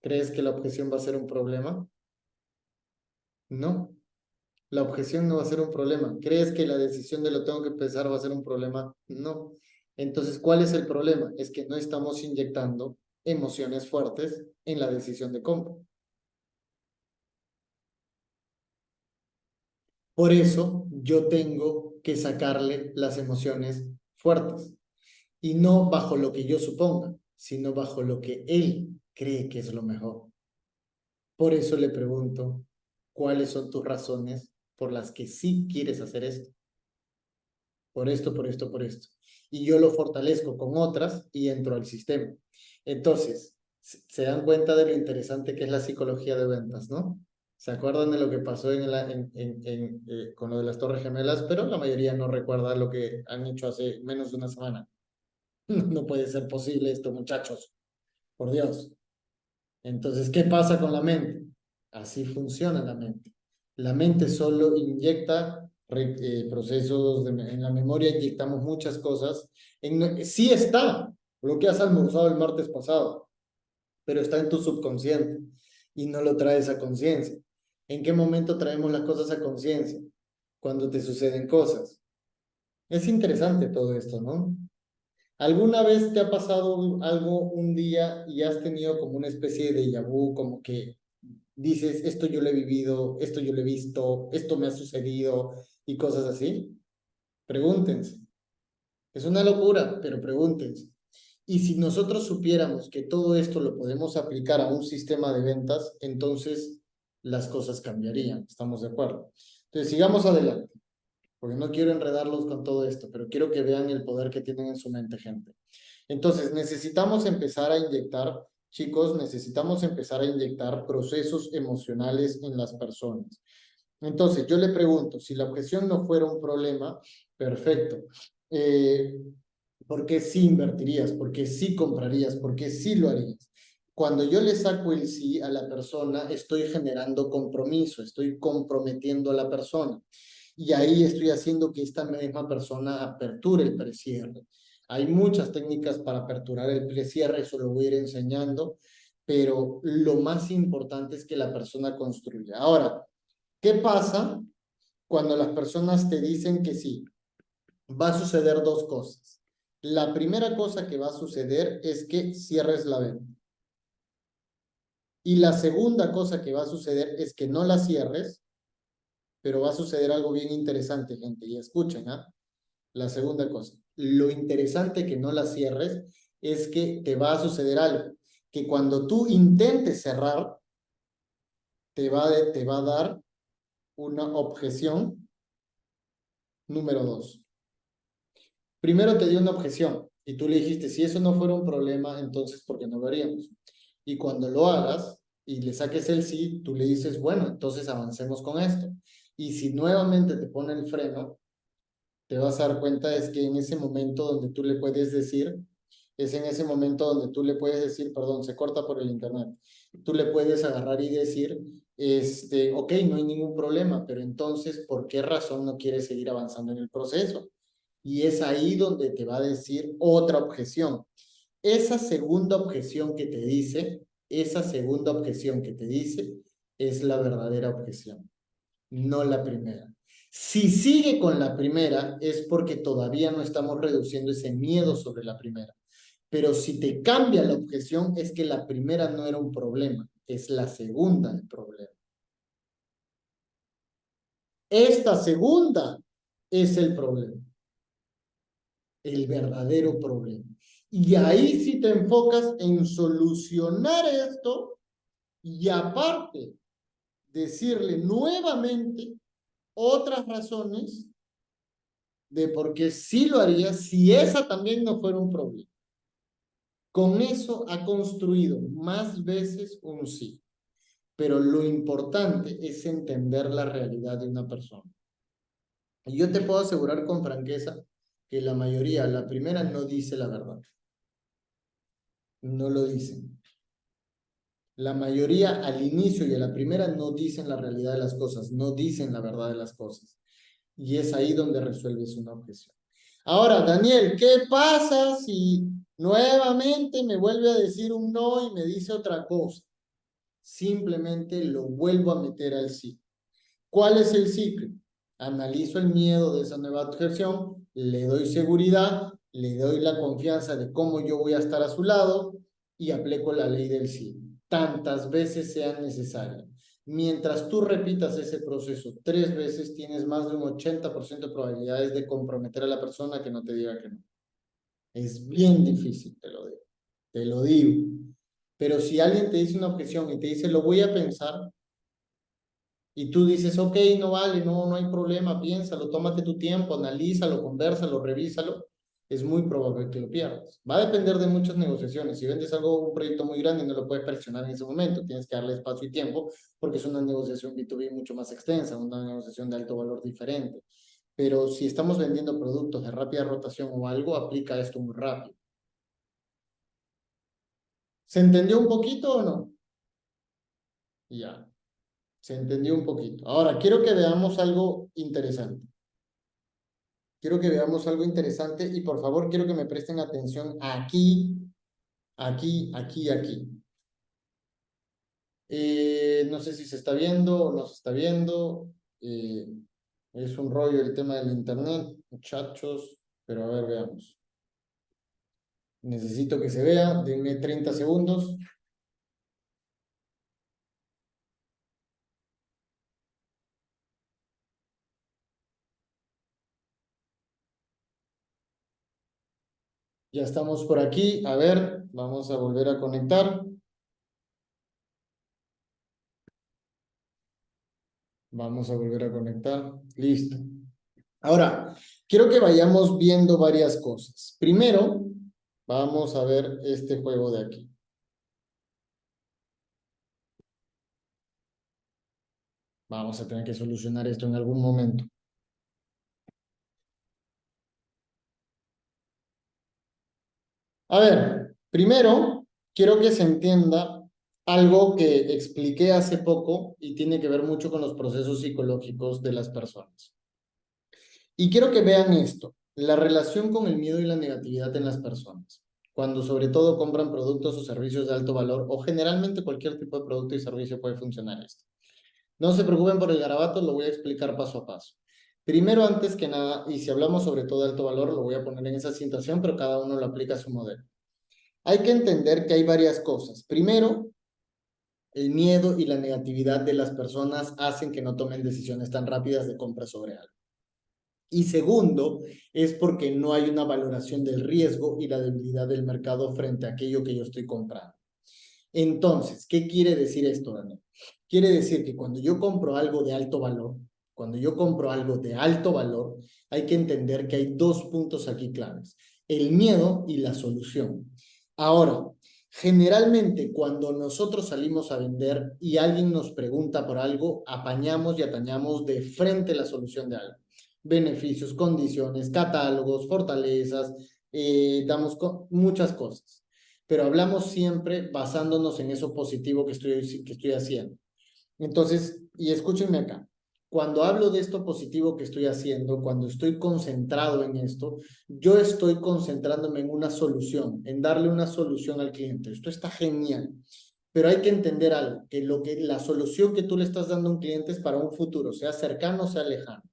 ¿crees que la objeción va a ser un problema? No. La objeción no va a ser un problema. ¿Crees que la decisión de lo tengo que pensar va a ser un problema? No. Entonces, ¿cuál es el problema? Es que no estamos inyectando emociones fuertes en la decisión de compra. Por eso yo tengo que sacarle las emociones fuertes y no bajo lo que yo suponga, sino bajo lo que él cree que es lo mejor. Por eso le pregunto, ¿cuáles son tus razones por las que sí quieres hacer esto? Por esto, por esto, por esto. Y yo lo fortalezco con otras y entro al sistema. Entonces, se dan cuenta de lo interesante que es la psicología de ventas, ¿no? se acuerdan de lo que pasó con lo de las Torres Gemelas, pero la mayoría no recuerda lo que han hecho hace menos de una semana. No puede ser posible esto, muchachos, por Dios. Entonces, ¿qué pasa con la mente? Así funciona la mente. La mente solo inyecta procesos en la memoria, inyectamos muchas cosas. Sí está lo que has almorzado el martes pasado, pero está en tu subconsciente y no lo traes a conciencia. ¿En qué momento traemos las cosas a conciencia? Cuando te suceden cosas. Es interesante todo esto, ¿no? ¿Alguna vez te ha pasado algo un día y has tenido como una especie de déjà vu, como que dices, esto yo lo he vivido, esto yo lo he visto, esto me ha sucedido y cosas así? Pregúntense. Es una locura, pero pregúntense. Y si nosotros supiéramos que todo esto lo podemos aplicar a un sistema de ventas, entonces las cosas cambiarían. ¿Estamos de acuerdo? Entonces, sigamos adelante, porque no quiero enredarlos con todo esto, pero quiero que vean el poder que tienen en su mente, gente. Entonces, necesitamos empezar a inyectar, chicos, necesitamos empezar a inyectar procesos emocionales en las personas. Entonces, yo le pregunto, si la objeción no fuera un problema, perfecto. Eh, ¿Por qué sí invertirías? ¿Por qué sí comprarías? ¿Por qué sí lo harías? Cuando yo le saco el sí a la persona, estoy generando compromiso, estoy comprometiendo a la persona. Y ahí estoy haciendo que esta misma persona aperture el precierre. Hay muchas técnicas para aperturar el precierre, eso lo voy a ir enseñando, pero lo más importante es que la persona construya. Ahora, ¿qué pasa cuando las personas te dicen que sí? Va a suceder dos cosas. La primera cosa que va a suceder es que cierres la venta. Y la segunda cosa que va a suceder es que no la cierres, pero va a suceder algo bien interesante, gente. Y escuchen, ¿ah? La segunda cosa. Lo interesante que no la cierres es que te va a suceder algo. Que cuando tú intentes cerrar, te va a dar una objeción número dos. Primero te dio una objeción y tú le dijiste, si eso no fuera un problema, entonces ¿por qué no lo haríamos? Y cuando lo hagas y le saques el sí, tú le dices, bueno, entonces avancemos con esto. Y si nuevamente te pone el freno, te vas a dar cuenta es que en ese momento donde tú le puedes decir, es en ese momento donde tú le puedes decir, perdón, se corta por el internet, tú le puedes agarrar y decir, ok, no hay ningún problema, pero entonces, ¿por qué razón no quieres seguir avanzando en el proceso? Y es ahí donde te va a decir otra objeción. Esa segunda objeción que te dice, esa segunda objeción que te dice, es la verdadera objeción, no la primera. Si sigue con la primera, es porque todavía no estamos reduciendo ese miedo sobre la primera. Pero si te cambia la objeción, es que la primera no era un problema, es la segunda el problema. Esta segunda es el problema, el verdadero problema. Y ahí si te enfocas en solucionar esto y aparte decirle nuevamente otras razones de por qué sí lo haría si esa también no fuera un problema. Con eso ha construido más veces un sí. Pero lo importante es entender la realidad de una persona. Y yo te puedo asegurar con franqueza que la mayoría, la primera, no dice la verdad. No lo dicen. La mayoría al inicio y a la primera no dicen la realidad de las cosas, no dicen la verdad de las cosas. Y es ahí donde resuelves una objeción. Ahora, Daniel, ¿qué pasa si nuevamente me vuelve a decir un no y me dice otra cosa? Simplemente lo vuelvo a meter al sí. ¿Cuál es el ciclo? Analizo el miedo de esa nueva objeción, le doy seguridad, le doy la confianza de cómo yo voy a estar a su lado y aplico la ley del sí. Tantas veces sean necesarias. Mientras tú repitas ese proceso 3 veces, tienes más de un 80% de probabilidades de comprometer a la persona que no te diga que no. Es bien difícil, te lo digo. Te lo digo. Pero si alguien te dice una objeción y te dice, lo voy a pensar, y tú dices, ok, no vale, no hay problema, piénsalo, tómate tu tiempo, analízalo, conversalo, revísalo. es muy probable que lo pierdas. Va a depender de muchas negociaciones. Si vendes algo, un proyecto muy grande, no lo puedes presionar en ese momento. Tienes que darle espacio y tiempo porque es una negociación B2B mucho más extensa, una negociación de alto valor diferente. Pero si estamos vendiendo productos de rápida rotación o algo, aplica esto muy rápido. ¿Se entendió un poquito o no? Ya, se entendió un poquito. Ahora, quiero que veamos algo interesante. Quiero que veamos algo interesante y por favor quiero que me presten atención aquí, aquí, aquí, aquí. No sé si se está viendo o no se está viendo. Eh, es un rollo el tema del internet, muchachos, pero a ver, veamos. Necesito que se vea, denme 30 segundos. Ya estamos por aquí. A ver, vamos a volver a conectar. Vamos a volver a conectar. Listo. Ahora, quiero que vayamos viendo varias cosas. Primero, vamos a ver este juego de aquí. Vamos a tener que solucionar esto en algún momento. A ver, primero, quiero que se entienda algo que expliqué hace poco y tiene que ver mucho con los procesos psicológicos de las personas. Y quiero que vean esto, la relación con el miedo y la negatividad en las personas, cuando sobre todo compran productos o servicios de alto valor o generalmente cualquier tipo de producto y servicio puede funcionar esto. No se preocupen por el garabato, lo voy a explicar paso a paso. Primero, antes que nada, y si hablamos sobre todo de alto valor, lo voy a poner en esa situación, pero cada uno lo aplica a su modelo. Hay que entender que hay varias cosas. Primero, el miedo y la negatividad de las personas hacen que no tomen decisiones tan rápidas de compra sobre algo. Y segundo, es porque no hay una valoración del riesgo y la debilidad del mercado frente a aquello que yo estoy comprando. Entonces, ¿qué quiere decir esto, Daniel? Quiere decir que cuando yo compro algo de alto valor, cuando yo compro algo de alto valor, hay que entender que hay dos puntos aquí claves, el miedo y la solución. Ahora, generalmente cuando nosotros salimos a vender y alguien nos pregunta por algo, apañamos y atañamos de frente la solución de algo. Beneficios, condiciones, catálogos, fortalezas, damos muchas cosas, pero hablamos siempre basándonos en eso positivo que estoy haciendo. Entonces, y escúchenme acá, cuando hablo de esto positivo que estoy haciendo, cuando estoy concentrado en esto, yo estoy concentrándome en una solución, en darle una solución al cliente. Esto está genial, pero hay que entender algo, que la solución que tú le estás dando a un cliente es para un futuro, sea cercano o sea lejano,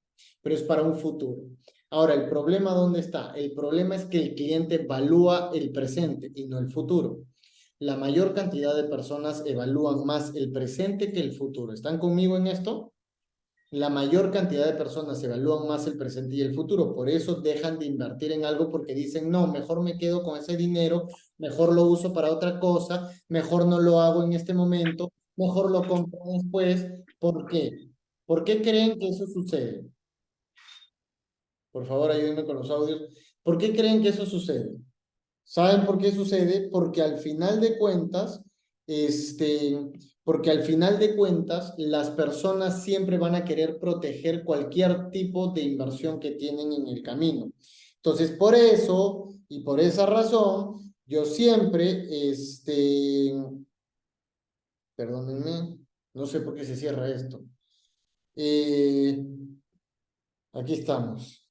pero es para un futuro. Ahora, ¿el problema dónde está? El problema es que el cliente evalúa el presente y no el futuro. La mayor cantidad de personas evalúan más el presente que el futuro. ¿Están conmigo en esto? La mayor cantidad de personas evalúan más el presente y el futuro. Por eso dejan de invertir en algo porque dicen, no, mejor me quedo con ese dinero, mejor lo uso para otra cosa, mejor no lo hago en este momento, mejor lo compro después. ¿Por qué? ¿Por qué creen que eso sucede? Por favor, ayúdenme con los audios. ¿Por qué creen que eso sucede? ¿Saben por qué sucede? Porque al final de cuentas, este, porque al final de cuentas, las personas siempre van a querer proteger cualquier tipo de inversión que tienen en el camino. Entonces, por eso y por esa razón, yo siempre, perdónenme, no sé por qué se cierra esto. Eh, Aquí estamos.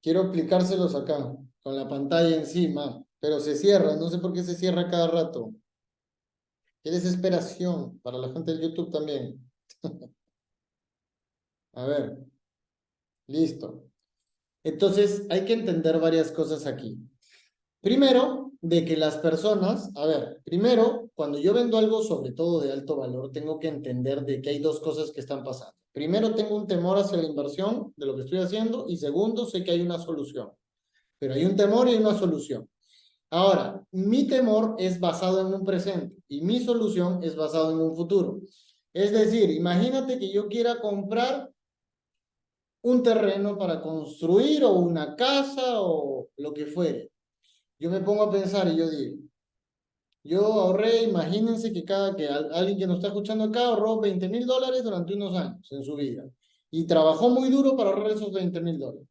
Quiero aplicárselos acá, con la pantalla encima, pero se cierra, no sé por qué se cierra cada rato. Qué desesperación para la gente del YouTube también. A ver, listo. Entonces, hay que entender varias cosas aquí. Primero, de que las personas, a ver, primero, cuando yo vendo algo sobre todo de alto valor, tengo que entender de que hay dos cosas que están pasando. Primero, tengo un temor hacia la inversión de lo que estoy haciendo y segundo, sé que hay una solución. Pero hay un temor y una solución. Ahora, mi temor es basado en un presente y mi solución es basado en un futuro. Es decir, imagínate que yo quiera comprar un terreno para construir o una casa o lo que fuere. Yo me pongo a pensar y yo digo, yo ahorré, imagínense que alguien que nos está escuchando acá ahorró $20,000 durante unos años en su vida y trabajó muy duro para ahorrar esos $20,000.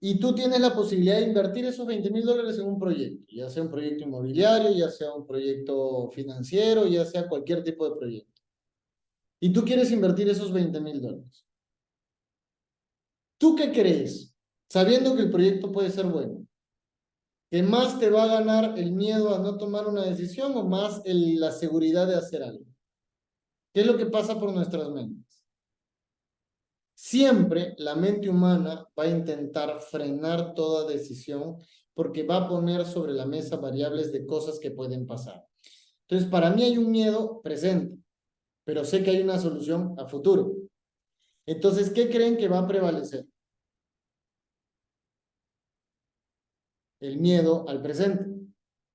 Y tú tienes la posibilidad de invertir esos $20,000 en un proyecto, ya sea un proyecto inmobiliario, ya sea un proyecto financiero, ya sea cualquier tipo de proyecto. Y tú quieres invertir esos $20,000. ¿Tú qué crees? Sabiendo que el proyecto puede ser bueno, ¿qué más te va a ganar el miedo a no tomar una decisión o más la seguridad de hacer algo? ¿Qué es lo que pasa por nuestras mentes? Siempre la mente humana va a intentar frenar toda decisión porque va a poner sobre la mesa variables de cosas que pueden pasar. Entonces, para mí hay un miedo presente, pero sé que hay una solución a futuro. Entonces, ¿qué creen que va a prevalecer? El miedo al presente.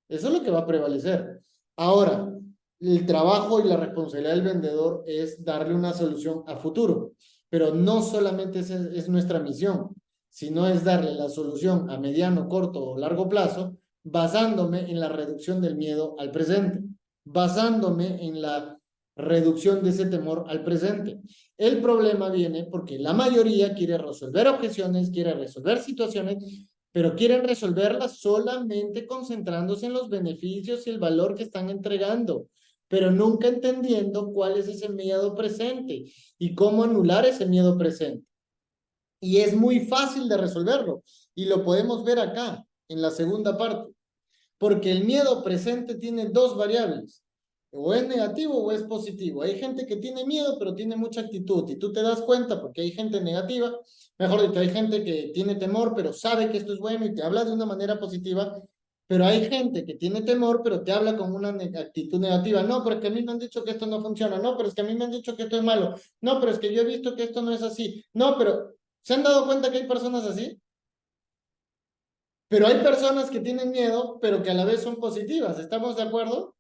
Eso es lo que va a prevalecer. Ahora, el trabajo y la responsabilidad del vendedor es darle una solución a futuro, pero no solamente es nuestra misión, sino es darle la solución a mediano, corto o largo plazo, basándome en la reducción del miedo al presente, basándome en la reducción de ese temor al presente. El problema viene porque la mayoría quiere resolver objeciones, quiere resolver situaciones, pero quieren resolverlas solamente concentrándose en los beneficios y el valor que están entregando, pero nunca entendiendo cuál es ese miedo presente y cómo anular ese miedo presente. Y es muy fácil de resolverlo, y lo podemos ver acá, en la segunda parte, porque el miedo presente tiene dos variables. O es negativo o es positivo. Hay gente que tiene miedo, pero tiene mucha actitud. Y tú te das cuenta porque hay gente negativa, mejor dicho, hay gente que tiene temor, pero sabe que esto es bueno y te habla de una manera positiva. Pero hay gente que tiene temor, pero te habla con una actitud negativa. No, pero es que a mí me han dicho que esto no funciona. No, pero es que a mí me han dicho que esto es malo. No, pero es que yo he visto que esto no es así. No, pero ¿se han dado cuenta que hay personas así? Pero hay personas que tienen miedo, pero que a la vez son positivas. ¿Estamos de acuerdo?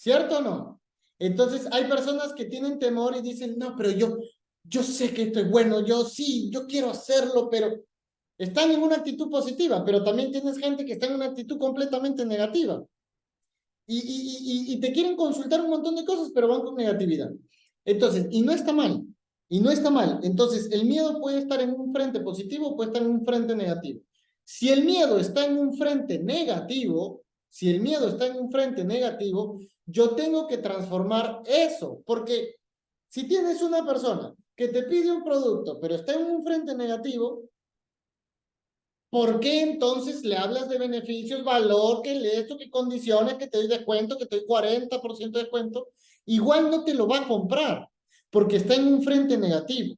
¿Cierto o no? Entonces hay personas que tienen temor y dicen, no, pero yo sé que esto es bueno, yo sí, yo quiero hacerlo, pero están en una actitud positiva, pero también tienes gente que está en una actitud completamente negativa. Y te quieren consultar un montón de cosas, pero van con negatividad. Entonces, y no está mal, y no está mal. Entonces, el miedo puede estar en un frente positivo, puede estar en un frente negativo. Si el miedo está en un frente negativo, si el miedo está en un frente negativo, yo tengo que transformar eso, porque si tienes una persona que te pide un producto, pero está en un frente negativo, ¿por qué entonces le hablas de beneficios, valor, que esto, que condiciones, que te doy descuento, que te doy 40% de descuento? Igual no te lo va a comprar porque está en un frente negativo.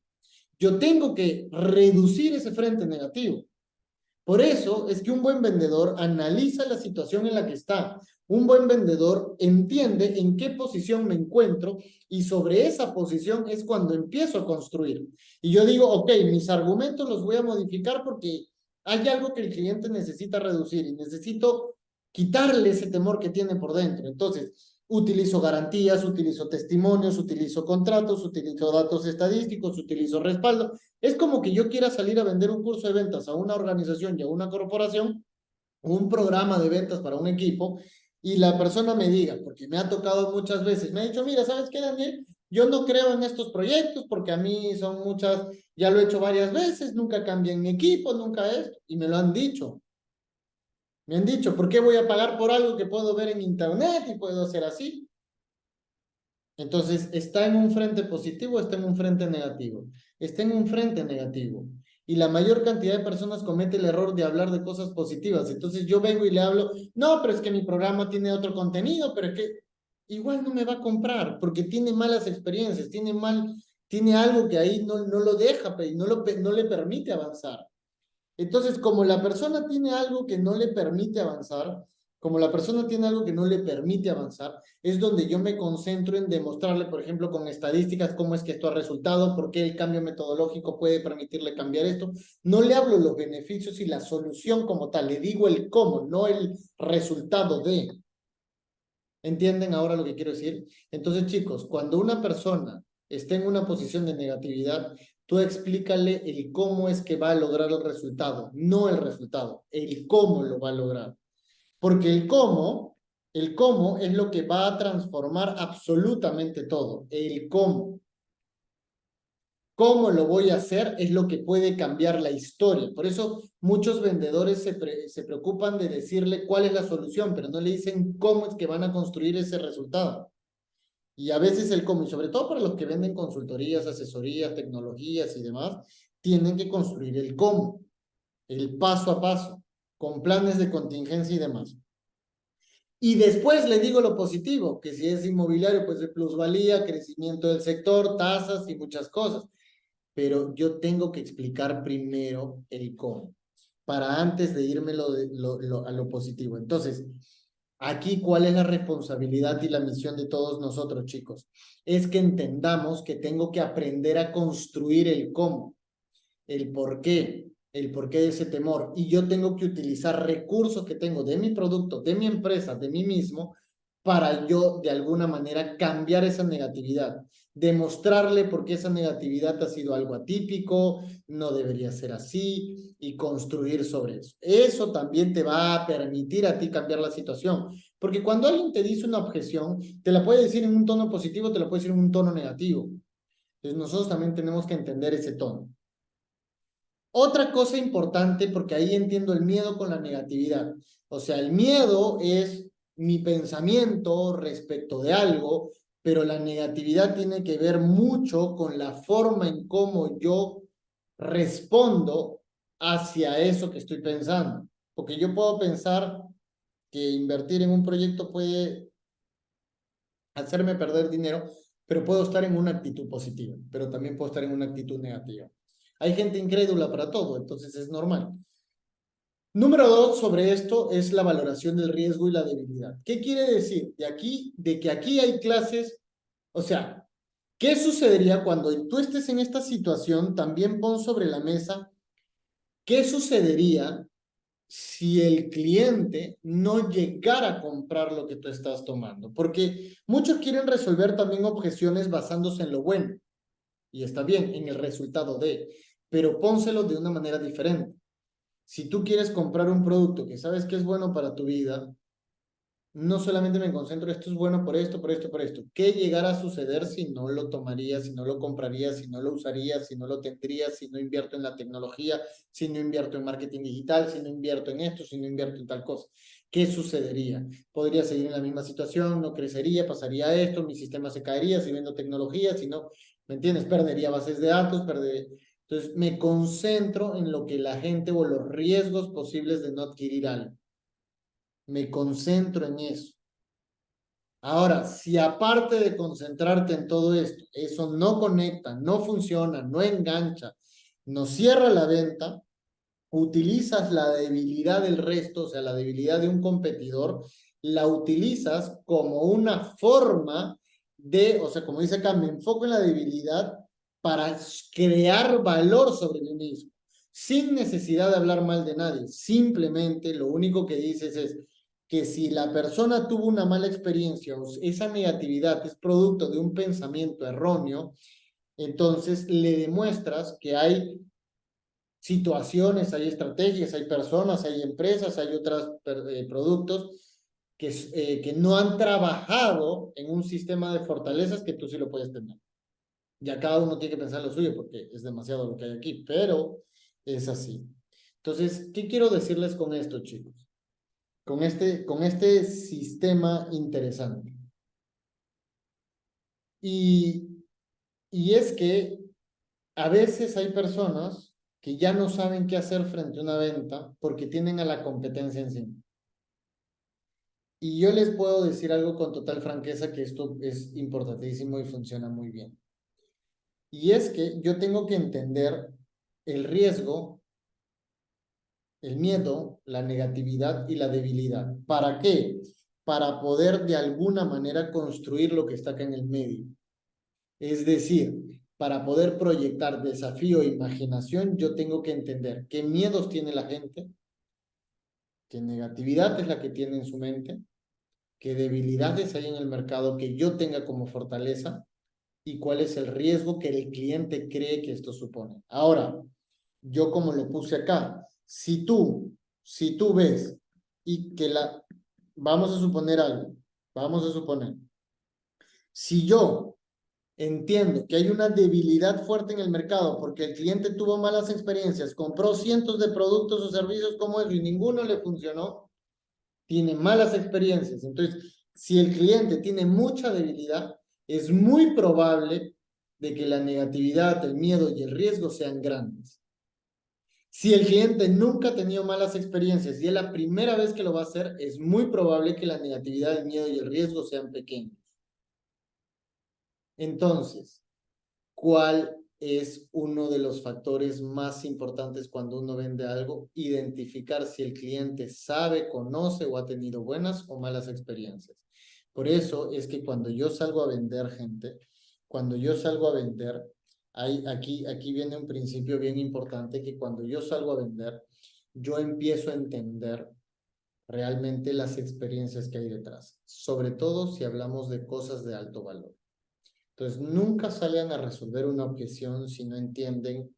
Yo tengo que reducir ese frente negativo. Por eso es que un buen vendedor analiza la situación en la que está. Un buen vendedor entiende en qué posición me encuentro y sobre esa posición es cuando empiezo a construir. Y yo digo, ok, mis argumentos los voy a modificar porque hay algo que el cliente necesita reducir y necesito quitarle ese temor que tiene por dentro. Entonces, utilizo garantías, utilizo testimonios, utilizo contratos, utilizo datos estadísticos, utilizo respaldo. Es como que yo quiera salir a vender un curso de ventas a una organización y a una corporación, un programa de ventas para un equipo, y la persona me diga, porque me ha tocado muchas veces, me ha dicho, mira, ¿sabes qué, Daniel? Yo no creo en estos proyectos porque a mí son muchas, ya lo he hecho varias veces, nunca cambié en mi equipo, nunca esto, y me lo han dicho. Me han dicho, ¿por qué voy a pagar por algo que puedo ver en internet y puedo hacer así? Entonces, ¿está en un frente positivo o está en un frente negativo? Está en un frente negativo. Y la mayor cantidad de personas comete el error de hablar de cosas positivas. Entonces yo vengo y le hablo, no, pero es que mi programa tiene otro contenido, pero es que igual no me va a comprar porque tiene malas experiencias, tiene algo que ahí no lo deja, y no le permite avanzar. Entonces, como la persona tiene algo que no le permite avanzar, como la persona tiene algo que no le permite avanzar, es donde yo me concentro en demostrarle, por ejemplo, con estadísticas, cómo es que esto ha resultado, por qué el cambio metodológico puede permitirle cambiar esto. No le hablo los beneficios y la solución como tal, le digo el cómo, no el resultado de. ¿Entienden ahora lo que quiero decir? Entonces, chicos, cuando una persona está en una posición de negatividad, Tú explícale el cómo es que va a lograr el resultado, no el resultado, el cómo lo va a lograr. Porque el cómo es lo que va a transformar absolutamente todo. El cómo. ¿Cómo lo voy a hacer? Es lo que puede cambiar la historia. Por eso muchos vendedores se preocupan de decirle cuál es la solución, pero no le dicen cómo es que van a construir ese resultado. Y a veces el cómo, y sobre todo para los que venden consultorías, asesorías, tecnologías y demás, tienen que construir el cómo, el paso a paso, con planes de contingencia y demás. Y después le digo lo positivo, que si es inmobiliario, pues es plusvalía, crecimiento del sector, tasas y muchas cosas. Pero yo tengo que explicar primero el cómo, para antes de irme a lo positivo. Entonces, aquí, ¿cuál es la responsabilidad y la misión de todos nosotros, chicos? Es que entendamos que tengo que aprender a construir el cómo, el porqué de ese temor. Y yo tengo que utilizar recursos que tengo de mi producto, de mi empresa, de mí mismo, para yo de alguna manera cambiar esa negatividad, demostrarle por qué esa negatividad ha sido algo atípico, no debería ser así y construir sobre eso. Eso también te va a permitir a ti cambiar la situación, porque cuando alguien te dice una objeción, te la puede decir en un tono positivo, te la puede decir en un tono negativo. Entonces nosotros también tenemos que entender ese tono. Otra cosa importante, porque ahí entiendo el miedo con la negatividad. O sea, el miedo es mi pensamiento respecto de algo, pero la negatividad tiene que ver mucho con la forma en cómo yo respondo hacia eso que estoy pensando. Porque yo puedo pensar que invertir en un proyecto puede hacerme perder dinero, pero puedo estar en una actitud positiva, pero también puedo estar en una actitud negativa. Hay gente incrédula para todo, entonces es normal. Número dos sobre esto es la valoración del riesgo y la debilidad. ¿Qué quiere decir? De que aquí hay clases, o sea, ¿qué sucedería cuando tú estés en esta situación? También pon sobre la mesa, ¿qué sucedería si el cliente no llegara a comprar lo que tú estás tomando? Porque muchos quieren resolver también objeciones basándose en lo bueno, y está bien, en el resultado de, pero pónselo de una manera diferente. Si tú quieres comprar un producto que sabes que es bueno para tu vida, no solamente me concentro, esto es bueno por esto, por esto, por esto. ¿Qué llegara a suceder si no lo tomaría, si no lo compraría, si no lo usaría, si no lo tendría, si no invierto en la tecnología, si no invierto en marketing digital, si no invierto en esto, si no invierto en tal cosa? ¿Qué sucedería? ¿Podría seguir en la misma situación? ¿No crecería? ¿Pasaría esto? ¿Mi sistema se caería si vendo tecnología? Si no, ¿me entiendes? Perdería bases de datos, perdería... Entonces, me concentro en lo que la gente o los riesgos posibles de no adquirir algo. Me concentro en eso. Ahora, si aparte de concentrarte en todo esto, eso no conecta, no funciona, no engancha, no cierra la venta, utilizas la debilidad del resto, o sea, la debilidad de un competidor, la utilizas como una forma de, o sea, como dice acá, me enfoco en la debilidad para crear valor sobre mí mismo, sin necesidad de hablar mal de nadie. Simplemente lo único que dices es que si la persona tuvo una mala experiencia o esa negatividad es producto de un pensamiento erróneo, entonces le demuestras que hay situaciones, hay estrategias, hay personas, hay empresas, hay otros productos que no han trabajado en un sistema de fortalezas que tú sí lo puedes tener. Ya cada uno tiene que pensar lo suyo porque es demasiado lo que hay aquí, pero es así. Entonces, ¿qué quiero decirles con esto, chicos? Con este sistema interesante. Y, y es que a veces hay personas que ya no saben qué hacer frente a una venta porque tienen a la competencia encima. Y yo les puedo decir algo con total franqueza que esto es importantísimo y funciona muy bien. Y es que yo tengo que entender el riesgo, el miedo, la negatividad y la debilidad. ¿Para qué? Para poder de alguna manera construir lo que está acá en el medio. Es decir, para poder proyectar desafío e imaginación, yo tengo que entender qué miedos tiene la gente, qué negatividad es la que tiene en su mente, qué debilidades hay en el mercado que yo tenga como fortaleza y cuál es el riesgo que el cliente cree que esto supone. Ahora, yo como lo puse acá, si tú ves y que vamos a suponer algo, vamos a suponer, si yo entiendo que hay una debilidad fuerte en el mercado porque el cliente tuvo malas experiencias, compró cientos de productos o servicios como eso y ninguno le funcionó, tiene malas experiencias. Entonces, si el cliente tiene mucha debilidad, es muy probable de que la negatividad, el miedo y el riesgo sean grandes. Si el cliente nunca ha tenido malas experiencias y es la primera vez que lo va a hacer, es muy probable que la negatividad, el miedo y el riesgo sean pequeños. Entonces, ¿cuál es uno de los factores más importantes cuando uno vende algo? Identificar si el cliente sabe, conoce o ha tenido buenas o malas experiencias. Por eso es que cuando yo salgo a vender, gente, cuando yo salgo a vender, aquí viene un principio bien importante, que cuando yo salgo a vender, yo empiezo a entender realmente las experiencias que hay detrás, sobre todo si hablamos de cosas de alto valor. Entonces, nunca salgan a resolver una objeción si no entienden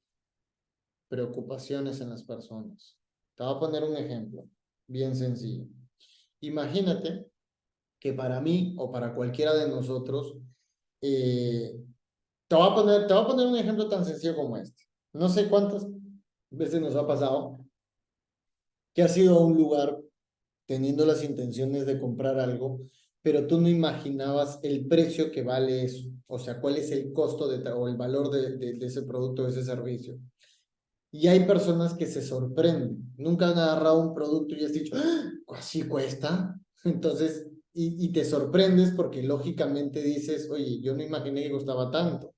preocupaciones en las personas. Te voy a poner un ejemplo bien sencillo. Imagínate que para mí o para cualquiera de nosotros, te voy a poner un ejemplo tan sencillo como este. No sé cuántas veces nos ha pasado que has ido a un lugar teniendo las intenciones de comprar algo, pero tú no imaginabas el precio que vale eso. O sea, cuál es el costo o el valor de ese producto, de ese servicio. Y hay personas que se sorprenden. Nunca han agarrado un producto y has dicho, ¡ah! ¿Así cuesta? Entonces, y te sorprendes porque lógicamente dices, oye, yo no imaginé que costaba tanto.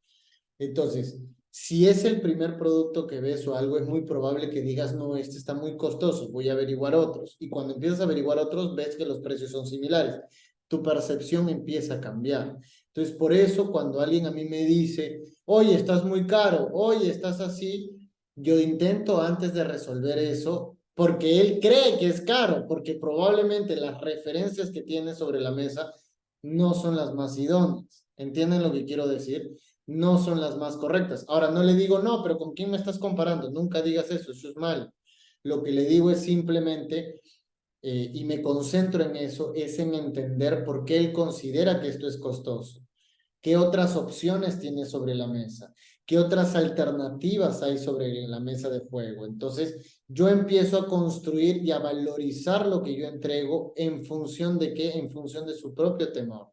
Entonces, si es el primer producto que ves o algo, es muy probable que digas, no, este está muy costoso, voy a averiguar otros. Y cuando empiezas a averiguar otros, ves que los precios son similares. Tu percepción empieza a cambiar. Entonces, por eso, cuando alguien a mí me dice, oye, estás muy caro, oye, estás así, yo intento antes de resolver eso, porque él cree que es caro, porque probablemente las referencias que tiene sobre la mesa no son las más idóneas. ¿Entienden lo que quiero decir? No son las más correctas. Ahora, no le digo, no, pero ¿con quién me estás comparando? Nunca digas eso es malo. Lo que le digo es simplemente, y me concentro en eso, es en entender por qué él considera que esto es costoso. ¿Qué otras opciones tiene sobre la mesa? ¿Qué otras alternativas hay sobre la mesa de juego? Entonces, yo empiezo a construir y a valorizar lo que yo entrego en función de qué, en función de su propio temor.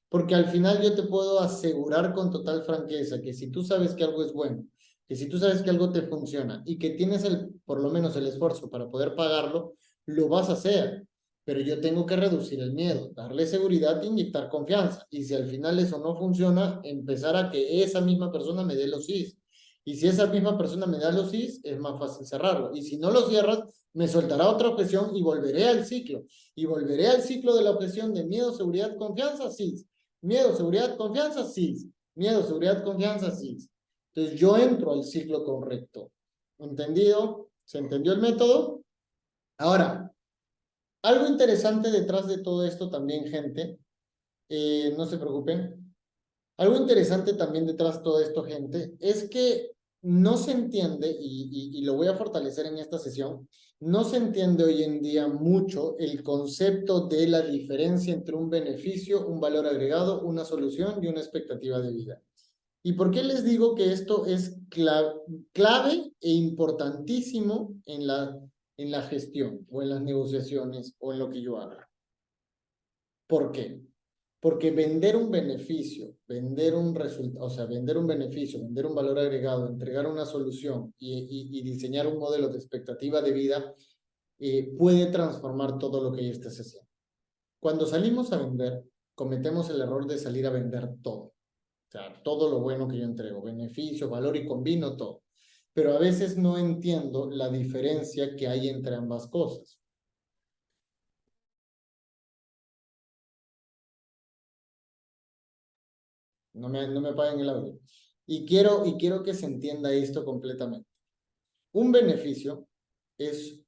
Porque al final yo te puedo asegurar con total franqueza que si tú sabes que algo es bueno, que si tú sabes que algo te funciona y que tienes por lo menos el esfuerzo para poder pagarlo, lo vas a hacer. Pero yo tengo que reducir el miedo, darle seguridad e inyectar confianza. Y si al final eso no funciona, empezar a que esa misma persona me dé los sís. Y si esa misma persona me da los sís, es más fácil cerrarlo. Y si no lo cierras, me soltará otra objeción y volveré al ciclo. Y volveré al ciclo de la objeción de miedo, seguridad, confianza, sís. Miedo, seguridad, confianza, sís. Miedo, seguridad, confianza, sís. Entonces yo entro al ciclo correcto. ¿Entendido? ¿Se entendió el método? Ahora, algo interesante detrás de todo esto también, gente, no se preocupen. Algo interesante también detrás de todo esto, gente, es que no se entiende, y lo voy a fortalecer en esta sesión, no se entiende hoy en día mucho el concepto de la diferencia entre un beneficio, un valor agregado, una solución y una expectativa de vida. ¿Y por qué les digo que esto es clave e importantísimo en la gestión o en las negociaciones o en lo que yo hago? ¿Por qué? Porque vender un beneficio, vender un resultado, o sea, vender un beneficio, vender un valor agregado, entregar una solución y diseñar un modelo de expectativa de vida puede transformar todo lo que ya estés haciendo. Cuando salimos a vender, cometemos el error de salir a vender todo. O sea, todo lo bueno que yo entrego, beneficio, valor y combino todo. Pero a veces no entiendo la diferencia que hay entre ambas cosas. No me apaguen el audio. Y quiero que se entienda esto completamente. Un beneficio es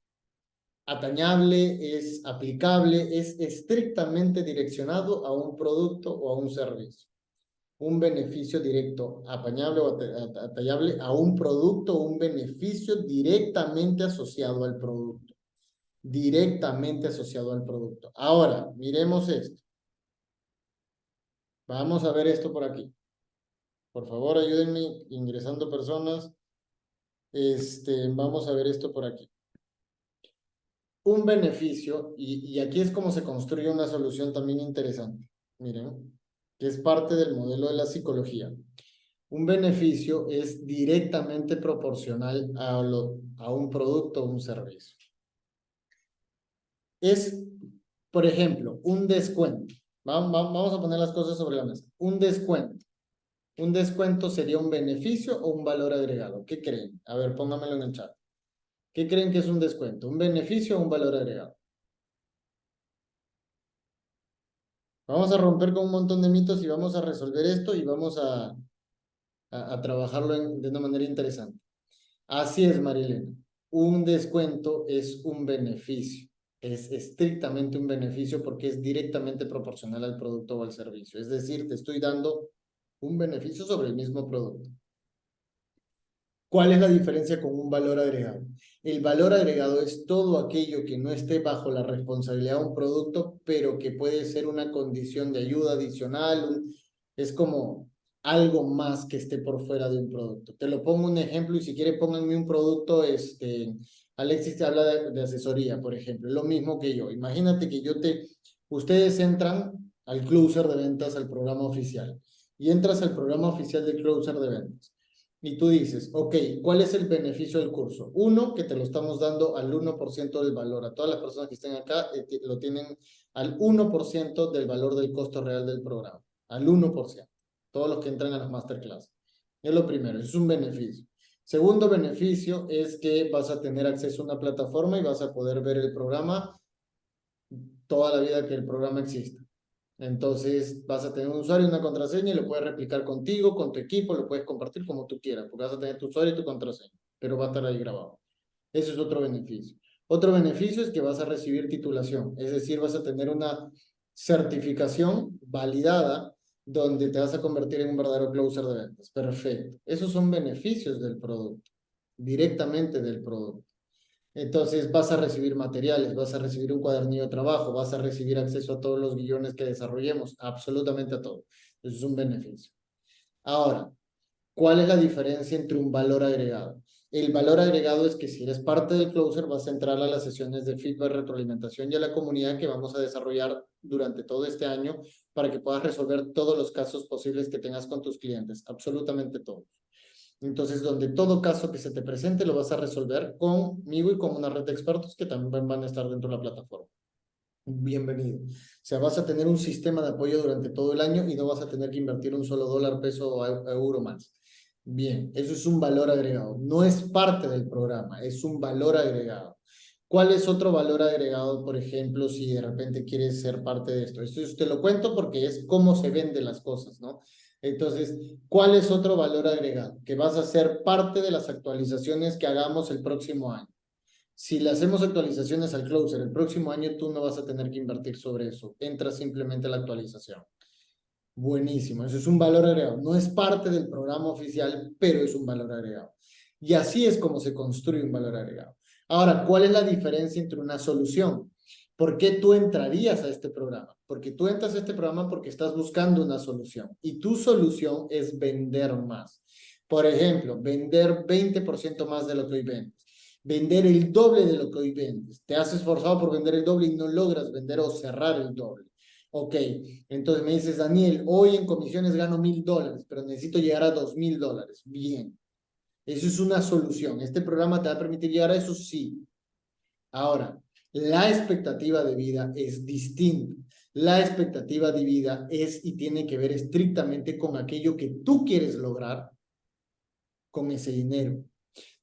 atañable, es aplicable, es estrictamente direccionado a un producto o a un servicio. un beneficio directo apañable o atallable a un producto o un beneficio directamente asociado al producto. Directamente asociado al producto. Ahora, miremos esto. Vamos a ver esto por aquí. Por favor, ayúdenme ingresando personas. Vamos a ver esto por aquí. Un beneficio, y aquí es como se construye una solución también interesante. Miren, que es parte del modelo de la psicología. Un beneficio es directamente proporcional a un producto o un servicio. Es, por ejemplo, un descuento. Vamos a poner las cosas sobre la mesa. Un descuento. ¿Un descuento sería un beneficio o un valor agregado? ¿Qué creen? A ver, póngamelo en el chat. ¿Qué creen que es un descuento? ¿Un beneficio o un valor agregado? Vamos a romper con un montón de mitos y vamos a resolver esto y vamos a trabajarlo de una manera interesante. Así es, Marilena. Un descuento es un beneficio. Es estrictamente un beneficio porque es directamente proporcional al producto o al servicio. Es decir, te estoy dando un beneficio sobre el mismo producto. ¿Cuál es la diferencia con un valor agregado? El valor agregado es todo aquello que no esté bajo la responsabilidad de un producto, pero que puede ser una condición de ayuda adicional. Es como algo más que esté por fuera de un producto. Te lo pongo un ejemplo y si quiere pónganme un producto, Alexis te habla de asesoría, por ejemplo, lo mismo que yo. Imagínate que ustedes entran al closer de ventas, al programa oficial, y entras al programa oficial de closer de ventas. Y tú dices, ok, ¿cuál es el beneficio del curso? Uno, que te lo estamos dando al 1% del valor. A todas las personas que estén acá lo tienen al 1% del valor del costo real del programa. Al 1%. Todos los que entran a las masterclass. Es lo primero, es un beneficio. Segundo beneficio es que vas a tener acceso a una plataforma y vas a poder ver el programa toda la vida que el programa exista. Entonces vas a tener un usuario y una contraseña y lo puedes replicar contigo, con tu equipo, lo puedes compartir como tú quieras, porque vas a tener tu usuario y tu contraseña, pero va a estar ahí grabado. Eso es otro beneficio. Otro beneficio es que vas a recibir titulación, es decir, vas a tener una certificación validada donde te vas a convertir en un verdadero closer de ventas. Perfecto. Esos son beneficios del producto, directamente del producto. Entonces vas a recibir materiales, vas a recibir un cuadernillo de trabajo, vas a recibir acceso a todos los guiones que desarrollemos, absolutamente a todo. Eso es un beneficio. Ahora, ¿cuál es la diferencia entre un valor agregado? El valor agregado es que si eres parte del closer vas a entrar a las sesiones de feedback, retroalimentación y a la comunidad que vamos a desarrollar durante todo este año para que puedas resolver todos los casos posibles que tengas con tus clientes, absolutamente todos. Entonces, donde todo caso que se te presente lo vas a resolver conmigo y con una red de expertos que también van a estar dentro de la plataforma. Bienvenido. O sea, vas a tener un sistema de apoyo durante todo el año y no vas a tener que invertir un solo dólar, peso o euro más. Bien, eso es un valor agregado. No es parte del programa, es un valor agregado. ¿Cuál es otro valor agregado, por ejemplo, si de repente quieres ser parte de esto? Esto te lo cuento porque es cómo se venden las cosas, ¿no? Entonces, ¿cuál es otro valor agregado? Que vas a ser parte de las actualizaciones que hagamos el próximo año. Si le hacemos actualizaciones al closer el próximo año, tú no vas a tener que invertir sobre eso. Entra simplemente a la actualización. Buenísimo, eso es un valor agregado. No es parte del programa oficial, pero es un valor agregado. Y así es como se construye un valor agregado. Ahora, ¿cuál es la diferencia entre una solución? ¿Por qué tú entrarías a este programa? Porque tú entras a este programa porque estás buscando una solución y tu solución es vender más. Por ejemplo, vender 20% más de lo que hoy vendes. Vender el doble de lo que hoy vendes. Te has esforzado por vender el doble y no logras vender o cerrar el doble. Ok, entonces me dices, Daniel, hoy en comisiones gano $1,000, pero necesito llegar a $2,000. Bien, eso es una solución. ¿Este programa te va a permitir llegar a eso? Sí. Ahora, la expectativa de vida es distinta. La expectativa de vida es y tiene que ver estrictamente con aquello que tú quieres lograr con ese dinero.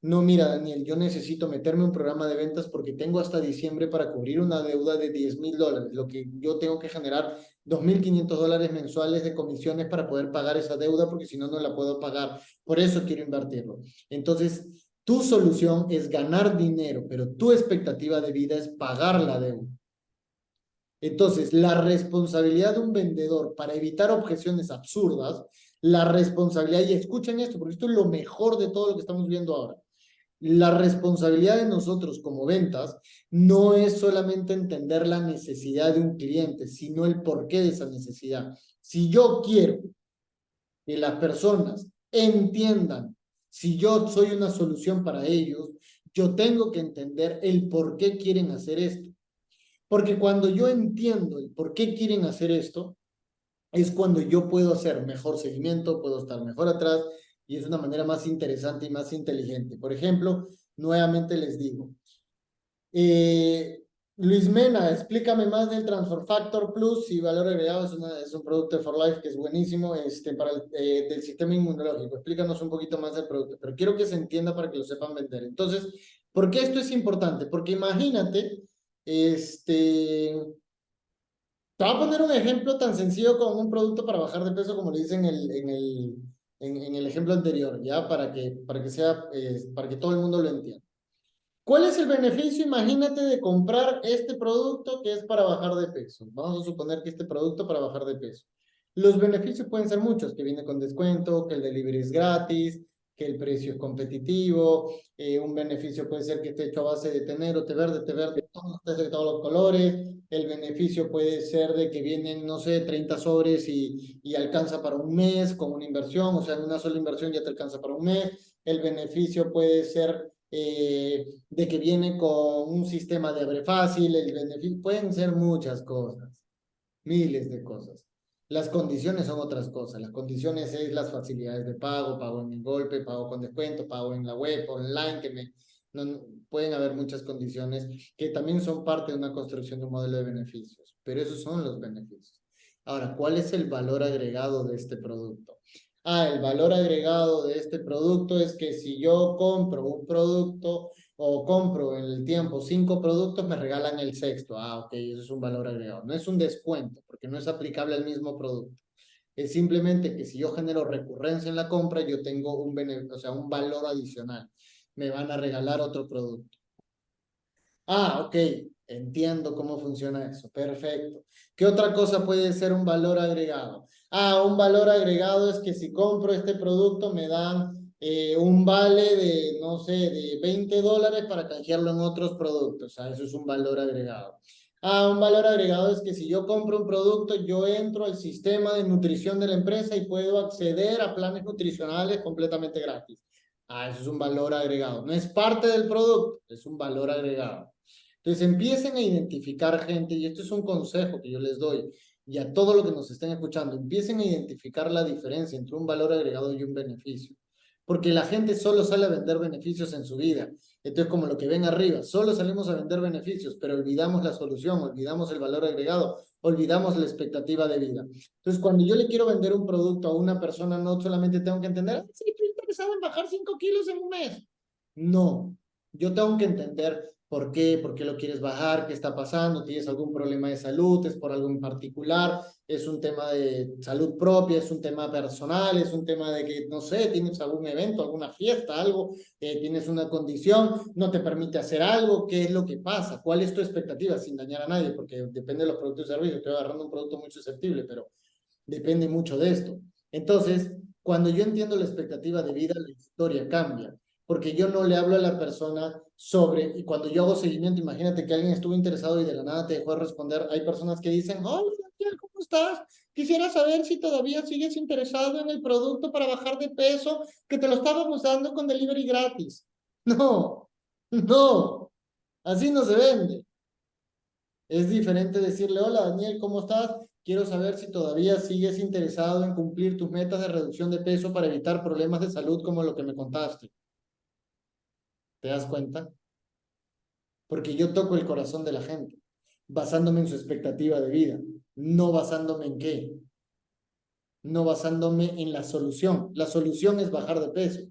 No, mira, Daniel, yo necesito meterme en un programa de ventas porque tengo hasta diciembre para cubrir una deuda de $10,000, lo que yo tengo que generar $2,500 mensuales de comisiones para poder pagar esa deuda porque si no, no la puedo pagar. Por eso quiero invertirlo. Entonces, tu solución es ganar dinero, pero tu expectativa de vida es pagar la deuda. Entonces, la responsabilidad de un vendedor para evitar objeciones absurdas, la responsabilidad, y escuchen esto, porque esto es lo mejor de todo lo que estamos viendo ahora. La responsabilidad de nosotros como ventas no es solamente entender la necesidad de un cliente, sino el porqué de esa necesidad. Si yo quiero que las personas entiendan, si yo soy una solución para ellos, yo tengo que entender el por qué quieren hacer esto. Porque cuando yo entiendo el por qué quieren hacer esto, es cuando yo puedo hacer mejor seguimiento, puedo estar mejor atrás y es una manera más interesante y más inteligente. Por ejemplo, nuevamente les digo, Luis Mena, explícame más del Transfer Factor Plus y valor agregado. Es un producto de For Life que es buenísimo para del sistema inmunológico. Explícanos un poquito más del producto, pero quiero que se entienda para que lo sepan vender. Entonces, ¿por qué esto es importante? Porque imagínate, te voy a poner un ejemplo tan sencillo como un producto para bajar de peso, como le dicen en el ejemplo anterior, ¿ya? Para que todo el mundo lo entienda. ¿Cuál es el beneficio? Imagínate de comprar este producto que es para bajar de peso. Vamos a suponer que este producto para bajar de peso. Los beneficios pueden ser muchos, que viene con descuento, que el delivery es gratis, que el precio es competitivo, un beneficio puede ser que esté hecho a base de té verde, de todos los colores, el beneficio puede ser de que vienen, no sé, 30 sobres y alcanza para un mes con una inversión, o sea, en una sola inversión ya te alcanza para un mes, el beneficio puede ser de que viene con un sistema de abre fácil, el beneficio, pueden ser muchas cosas, miles de cosas. Las condiciones son otras cosas. Las condiciones es las facilidades de pago, pago en el golpe, pago con descuento, pago en la web, online, pueden haber muchas condiciones que también son parte de una construcción de un modelo de beneficios, pero esos son los beneficios. Ahora, ¿cuál es el valor agregado de este producto? El valor agregado de este producto es que si yo compro un producto o compro en el tiempo 5 productos, me regalan el sexto. Ok, eso es un valor agregado. No es un descuento, porque no es aplicable al mismo producto. Es simplemente que si yo genero recurrencia en la compra, yo tengo o sea, un valor adicional. Me van a regalar otro producto. Ok, entiendo cómo funciona eso. Perfecto. ¿Qué otra cosa puede ser un valor agregado? Un valor agregado es que si compro este producto me dan un vale de, no sé, de $20 para canjearlo en otros productos. Eso es un valor agregado. Un valor agregado es que si yo compro un producto, yo entro al sistema de nutrición de la empresa y puedo acceder a planes nutricionales completamente gratis. Eso es un valor agregado. No es parte del producto, es un valor agregado. Entonces empiecen a identificar gente, y esto es un consejo que yo les doy, y a todo lo que nos estén escuchando, empiecen a identificar la diferencia entre un valor agregado y un beneficio. Porque la gente solo sale a vender beneficios en su vida. Entonces, como lo que ven arriba, solo salimos a vender beneficios, pero olvidamos la solución, olvidamos el valor agregado, olvidamos la expectativa de vida. Entonces, cuando yo le quiero vender un producto a una persona, no solamente tengo que entender, sí, estoy interesado en bajar 5 kilos en un mes. No, yo tengo que entender por qué lo quieres bajar, qué está pasando, tienes algún problema de salud, es por algo en particular, es un tema de salud propia, es un tema personal, es un tema de que, no sé, tienes algún evento, alguna fiesta, algo, tienes una condición, no te permite hacer algo, ¿qué es lo que pasa? ¿Cuál es tu expectativa? Sin dañar a nadie, porque depende de los productos y servicios, estoy agarrando un producto muy susceptible, pero depende mucho de esto. Entonces, cuando yo entiendo la expectativa de vida, la historia cambia, porque yo no le hablo a la persona sobre, y cuando yo hago seguimiento, imagínate que alguien estuvo interesado y de la nada te dejó de responder, hay personas que dicen, hola, Daniel, ¿cómo estás? Quisiera saber si todavía sigues interesado en el producto para bajar de peso, que te lo estábamos dando con delivery gratis. No, no, así no se vende. Es diferente decirle, hola Daniel, ¿cómo estás? Quiero saber si todavía sigues interesado en cumplir tus metas de reducción de peso para evitar problemas de salud como lo que me contaste. ¿Te das cuenta? Porque yo toco el corazón de la gente, basándome en su expectativa de vida, no basándome en qué, no basándome en la solución. La solución es bajar de peso.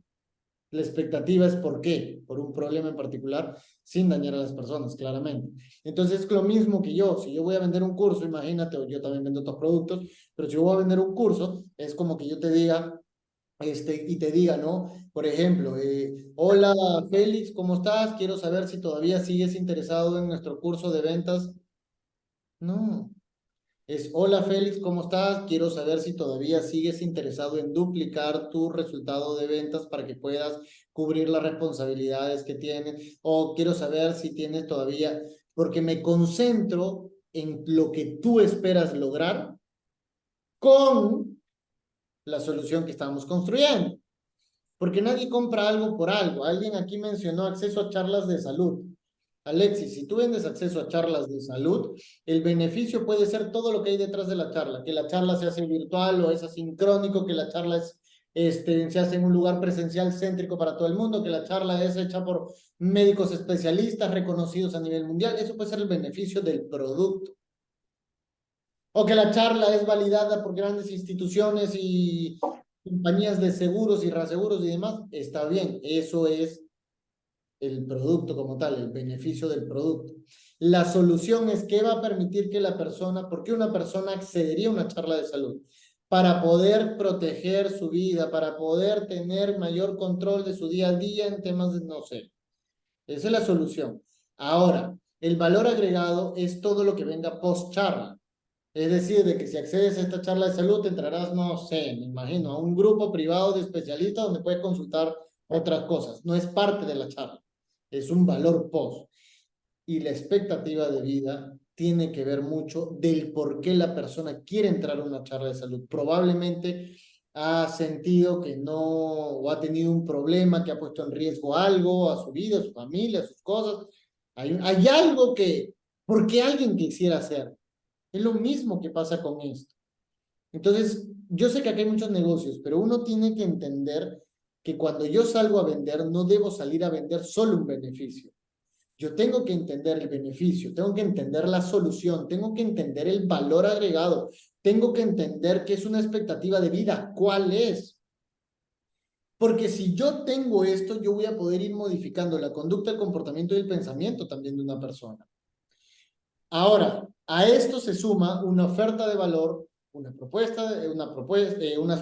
La expectativa es por qué, por un problema en particular, sin dañar a las personas, claramente. Entonces es lo mismo que yo, si yo voy a vender un curso, imagínate, o yo también vendo otros productos, pero si yo voy a vender un curso, es como que yo te diga, y te diga, ¿no? Por ejemplo, hola Félix, ¿cómo estás? Quiero saber si todavía sigues interesado en nuestro curso de ventas No. Es, hola Félix, ¿cómo estás? Quiero saber si todavía sigues interesado en duplicar tu resultado de ventas para que puedas cubrir las responsabilidades que tienes. O quiero saber si tienes todavía, porque me concentro en lo que tú esperas lograr con la solución que estamos construyendo. Porque nadie compra algo por algo. Alguien aquí mencionó acceso a charlas de salud. Alexis, si tú vendes acceso a charlas de salud, el beneficio puede ser todo lo que hay detrás de la charla, que la charla se hace virtual o es asincrónico, que la charla se hace en un lugar presencial céntrico para todo el mundo, que la charla es hecha por médicos especialistas reconocidos a nivel mundial. Eso puede ser el beneficio del producto. O que la charla es validada por grandes instituciones y compañías de seguros y reaseguros y demás. Está bien, eso es el producto como tal, el beneficio del producto. La solución es que va a permitir que la persona, ¿por qué una persona accedería a una charla de salud? Para poder proteger su vida, para poder tener mayor control de su día a día en temas de, no sé, esa es la solución. Ahora, el valor agregado es todo lo que venga post charla. Es decir, de que si accedes a esta charla de salud, te entrarás, no sé, me imagino, a un grupo privado de especialistas donde puedes consultar otras cosas. No es parte de la charla, es un valor post. Y la expectativa de vida tiene que ver mucho del por qué la persona quiere entrar a una charla de salud. Probablemente ha sentido que no, o ha tenido un problema que ha puesto en riesgo algo, a su vida, a su familia, a sus cosas. Hay algo que, ¿por qué alguien quisiera hacer? Es lo mismo que pasa con esto. Entonces, yo sé que aquí hay muchos negocios, pero uno tiene que entender que cuando yo salgo a vender, no debo salir a vender solo un beneficio. Yo tengo que entender el beneficio, tengo que entender la solución, tengo que entender el valor agregado, tengo que entender qué es una expectativa de vida, cuál es. Porque si yo tengo esto, yo voy a poder ir modificando la conducta, el comportamiento y el pensamiento también de una persona. Ahora, a esto se suma una oferta de valor, unas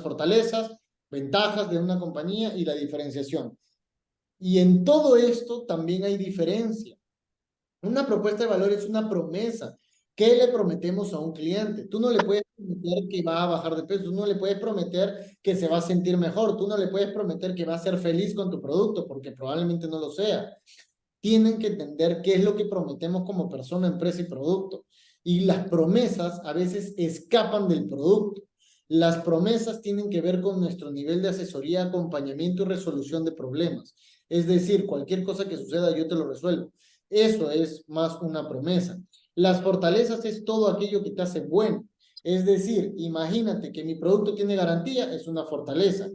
fortalezas, ventajas de una compañía y la diferenciación. Y en todo esto también hay diferencia. Una propuesta de valor es una promesa. ¿Qué le prometemos a un cliente? Tú no le puedes prometer que va a bajar de peso, tú no le puedes prometer que se va a sentir mejor, tú no le puedes prometer que va a ser feliz con tu producto, porque probablemente no lo sea. Tienen que entender qué es lo que prometemos como persona, empresa y producto. Y las promesas a veces escapan del producto. Las promesas tienen que ver con nuestro nivel de asesoría, acompañamiento y resolución de problemas. Es decir, cualquier cosa que suceda, yo te lo resuelvo. Eso es más una promesa. Las fortalezas es todo aquello que te hace bueno. Es decir, imagínate que mi producto tiene garantía, es una fortaleza.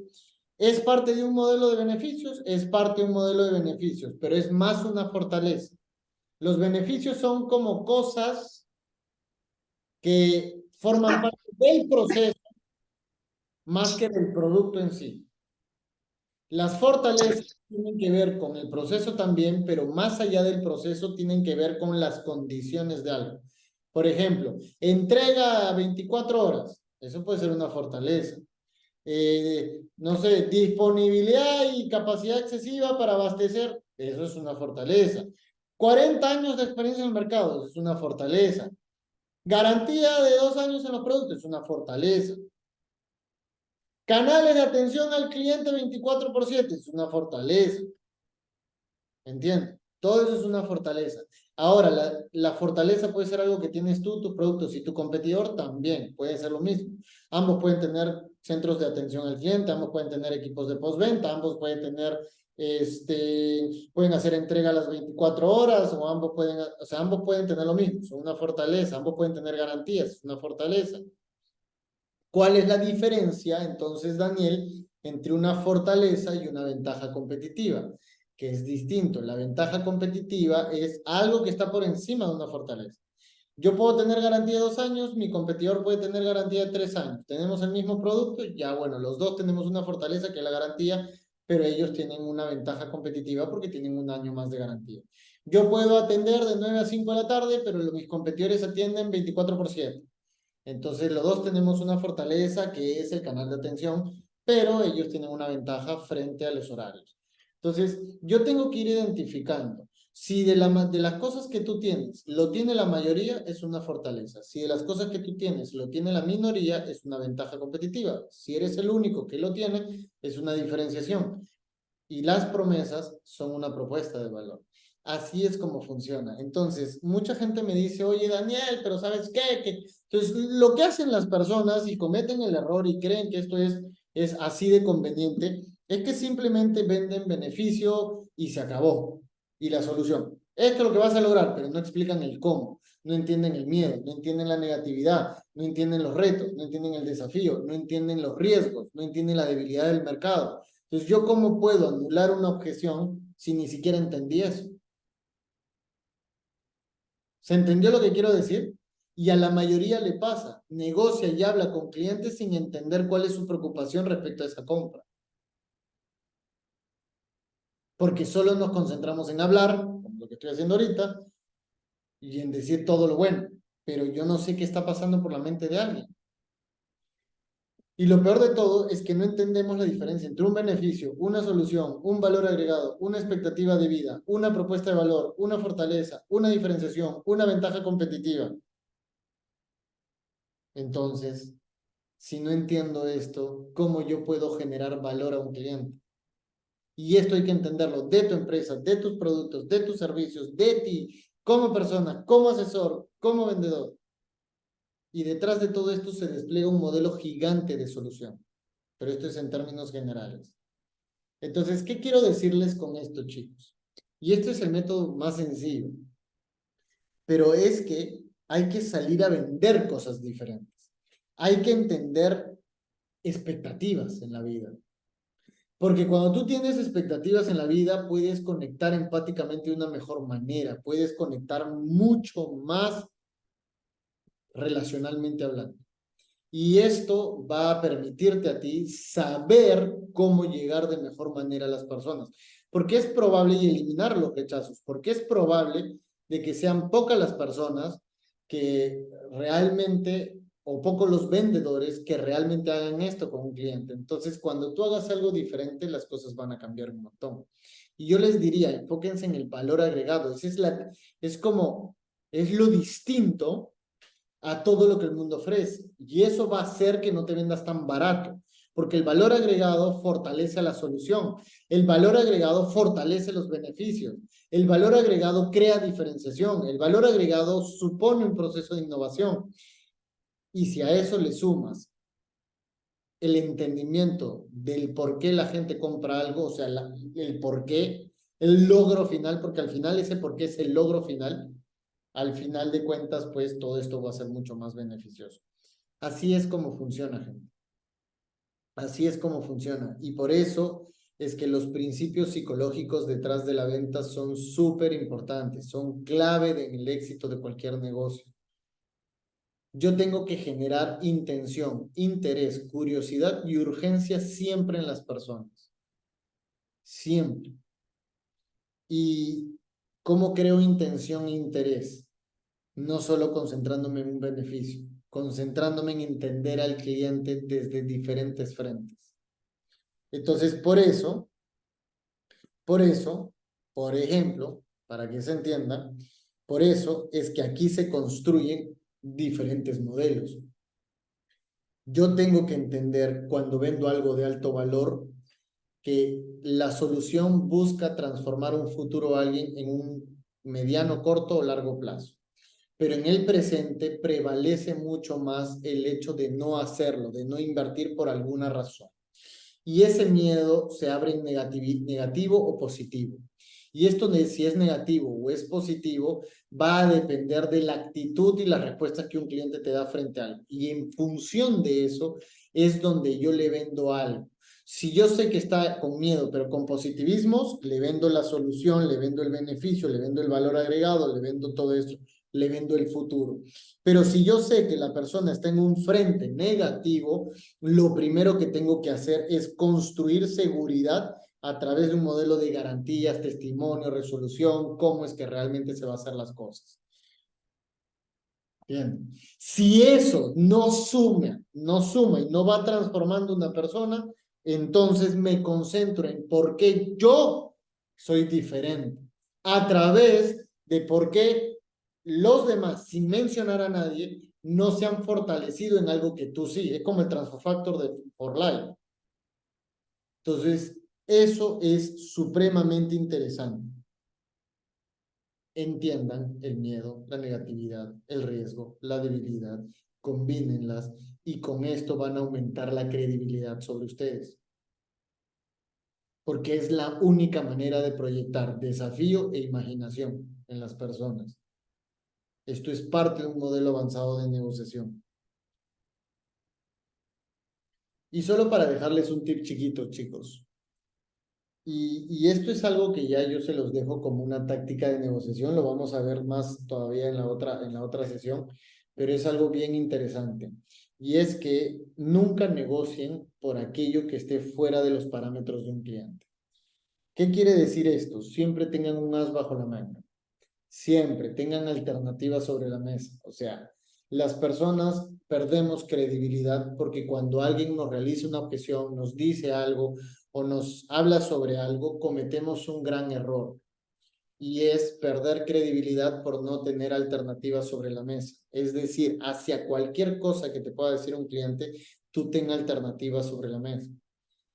¿Es parte de un modelo de beneficios? Es parte de un modelo de beneficios, pero es más una fortaleza. Los beneficios son como cosas que forman parte del proceso más que del producto en sí. Las fortalezas tienen que ver con el proceso también, pero más allá del proceso tienen que ver con las condiciones de algo. Por ejemplo, entrega a 24 horas. Eso puede ser una fortaleza. No sé, disponibilidad y capacidad excesiva para abastecer, eso es una fortaleza. 40 años de experiencia en el mercado, eso es una fortaleza. Garantía de 2 años en los productos, es una fortaleza. Canales de atención al cliente 24/7, es una fortaleza. ¿Entiendes? Todo eso es una fortaleza. Ahora, la fortaleza puede ser algo que tienes tú, tus productos, y tu competidor también puede ser lo mismo. Ambos pueden tener centros de atención al cliente, ambos pueden tener equipos de postventa, ambos pueden tener, pueden hacer entrega a las 24 horas, o ambos pueden tener lo mismo, son una fortaleza, ambos pueden tener garantías, es una fortaleza. ¿Cuál es la diferencia, entonces, Daniel, entre una fortaleza y una ventaja competitiva? Que es distinto. La ventaja competitiva es algo que está por encima de una fortaleza. Yo puedo tener garantía de 2 años, mi competidor puede tener garantía de 3 años. Tenemos el mismo producto, ya bueno, los dos tenemos una fortaleza que es la garantía, pero ellos tienen una ventaja competitiva porque tienen 1 año más de garantía. Yo puedo atender de 9 a 5 de la tarde, pero mis competidores atienden 24/7. Entonces, los dos tenemos una fortaleza que es el canal de atención, pero ellos tienen una ventaja frente a los horarios. Entonces, yo tengo que ir identificando Si de las cosas que tú tienes lo tiene la mayoría, es una fortaleza. Si de las cosas que tú tienes lo tiene la minoría, es una ventaja competitiva. Si eres el único que lo tiene, es una diferenciación. Y las promesas son una propuesta de valor. Así es como funciona. Entonces, mucha gente me dice, oye, Daniel, pero ¿sabes qué? Entonces, lo que hacen las personas y cometen el error y creen que esto es así de conveniente, es que simplemente venden beneficio y se acabó. Y la solución. Esto es lo que vas a lograr, pero no explican el cómo. No entienden el miedo, no entienden la negatividad, no entienden los retos, no entienden el desafío, no entienden los riesgos, no entienden la debilidad del mercado. Entonces, ¿yo cómo puedo anular una objeción si ni siquiera entendí eso? ¿Se entendió lo que quiero decir? Y a la mayoría le pasa, negocia y habla con clientes sin entender cuál es su preocupación respecto a esa compra. Porque solo nos concentramos en hablar, como lo que estoy haciendo ahorita, y en decir todo lo bueno. Pero yo no sé qué está pasando por la mente de alguien. Y lo peor de todo es que no entendemos la diferencia entre un beneficio, una solución, un valor agregado, una expectativa de vida, una propuesta de valor, una fortaleza, una diferenciación, una ventaja competitiva. Entonces, si no entiendo esto, ¿cómo yo puedo generar valor a un cliente? Y esto hay que entenderlo de tu empresa, de tus productos, de tus servicios, de ti, como persona, como asesor, como vendedor. Y detrás de todo esto se despliega un modelo gigante de solución. Pero esto es en términos generales. Entonces, ¿qué quiero decirles con esto, chicos? Y este es el método más sencillo, pero es que hay que salir a vender cosas diferentes. Hay que entender expectativas en la vida. Porque cuando tú tienes expectativas en la vida, puedes conectar empáticamente de una mejor manera, puedes conectar mucho más relacionalmente hablando. Y esto va a permitirte a ti saber cómo llegar de mejor manera a las personas. Porque es probable y eliminar los rechazos, porque es probable de que sean pocas las personas que realmente, o pocos los vendedores que realmente hagan esto con un cliente. Entonces, cuando tú hagas algo diferente, las cosas van a cambiar un montón. Y yo les diría, enfóquense en el valor agregado. Es como, es lo distinto a todo lo que el mundo ofrece. Y eso va a hacer que no te vendas tan barato, porque el valor agregado fortalece a la solución, el valor agregado fortalece los beneficios, el valor agregado crea diferenciación, el valor agregado supone un proceso de innovación. Y si a eso le sumas el entendimiento del por qué la gente compra algo, o sea, el por qué, el logro final, porque al final ese por qué es el logro final, al final de cuentas, pues todo esto va a ser mucho más beneficioso. Así es como funciona, gente. Así es como funciona. Y por eso es que los principios psicológicos detrás de la venta son súper importantes, son clave en el éxito de cualquier negocio. Yo tengo que generar intención, interés, curiosidad y urgencia siempre en las personas. Siempre. ¿Y cómo creo intención e interés? No solo concentrándome en un beneficio, concentrándome en entender al cliente desde diferentes frentes. Entonces, por ejemplo, para que se entienda, por eso es que aquí se construyen diferentes modelos. Yo tengo que entender cuando vendo algo de alto valor que la solución busca transformar un futuro a alguien en un mediano, corto o largo plazo. Pero en el presente prevalece mucho más el hecho de no hacerlo, de no invertir por alguna razón. Y ese miedo se abre en negativo o positivo. Y esto de si es negativo o es positivo va a depender de la actitud y la respuesta que un cliente te da frente a algo. Y en función de eso es donde yo le vendo algo. Si yo sé que está con miedo, pero con positivismos, le vendo la solución, le vendo el beneficio, le vendo el valor agregado, le vendo todo eso, le vendo el futuro. Pero si yo sé que la persona está en un frente negativo, lo primero que tengo que hacer es construir seguridad a través de un modelo de garantías, testimonio, resolución, cómo es que realmente se va a hacer las cosas. Bien. Si eso no suma y no va transformando una persona, entonces me concentro en por qué yo soy diferente. a través de por qué los demás, sin mencionar a nadie, no se han fortalecido en algo que tú sí. Es como el transfer factor de For Life. Entonces, eso es supremamente interesante. Entiendan el miedo, la negatividad, el riesgo, la debilidad, combínenlas y con esto van a aumentar la credibilidad sobre ustedes. Porque es la única manera de proyectar desafío e imaginación en las personas. Esto es parte de un modelo avanzado de negociación. Y solo para dejarles un tip chiquito, chicos. Y esto es algo que ya yo se los dejo como una táctica de negociación, lo vamos a ver más todavía en la otra sesión, pero es algo bien interesante. Y es que nunca negocien por aquello que esté fuera de los parámetros de un cliente. ¿Qué quiere decir esto? Siempre tengan un as bajo la manga. Siempre tengan alternativas sobre la mesa. O sea, las personas perdemos credibilidad porque cuando alguien nos realiza una objeción, nos dice algo o nos habla sobre algo, cometemos un gran error y es perder credibilidad por no tener alternativas sobre la mesa. Es decir, hacia cualquier cosa que te pueda decir un cliente, tú ten alternativas sobre la mesa.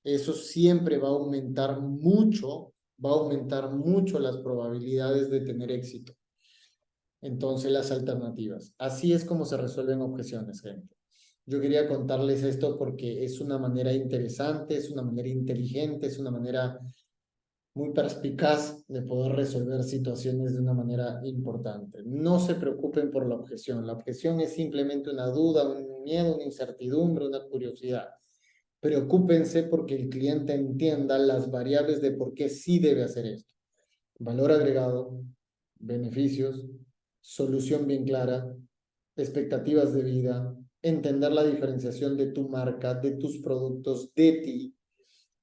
Eso siempre va a aumentar mucho las probabilidades de tener éxito. Entonces, las alternativas. Así es como se resuelven objeciones, gente. Yo quería contarles esto porque es una manera interesante, es una manera inteligente, es una manera muy perspicaz de poder resolver situaciones de una manera importante. No se preocupen por la objeción. La objeción es simplemente una duda, un miedo, una incertidumbre, una curiosidad. Preocúpense porque el cliente entienda las variables de por qué sí debe hacer esto. Valor agregado, beneficios, solución bien clara, expectativas de vida, entender la diferenciación de tu marca, de tus productos, de ti,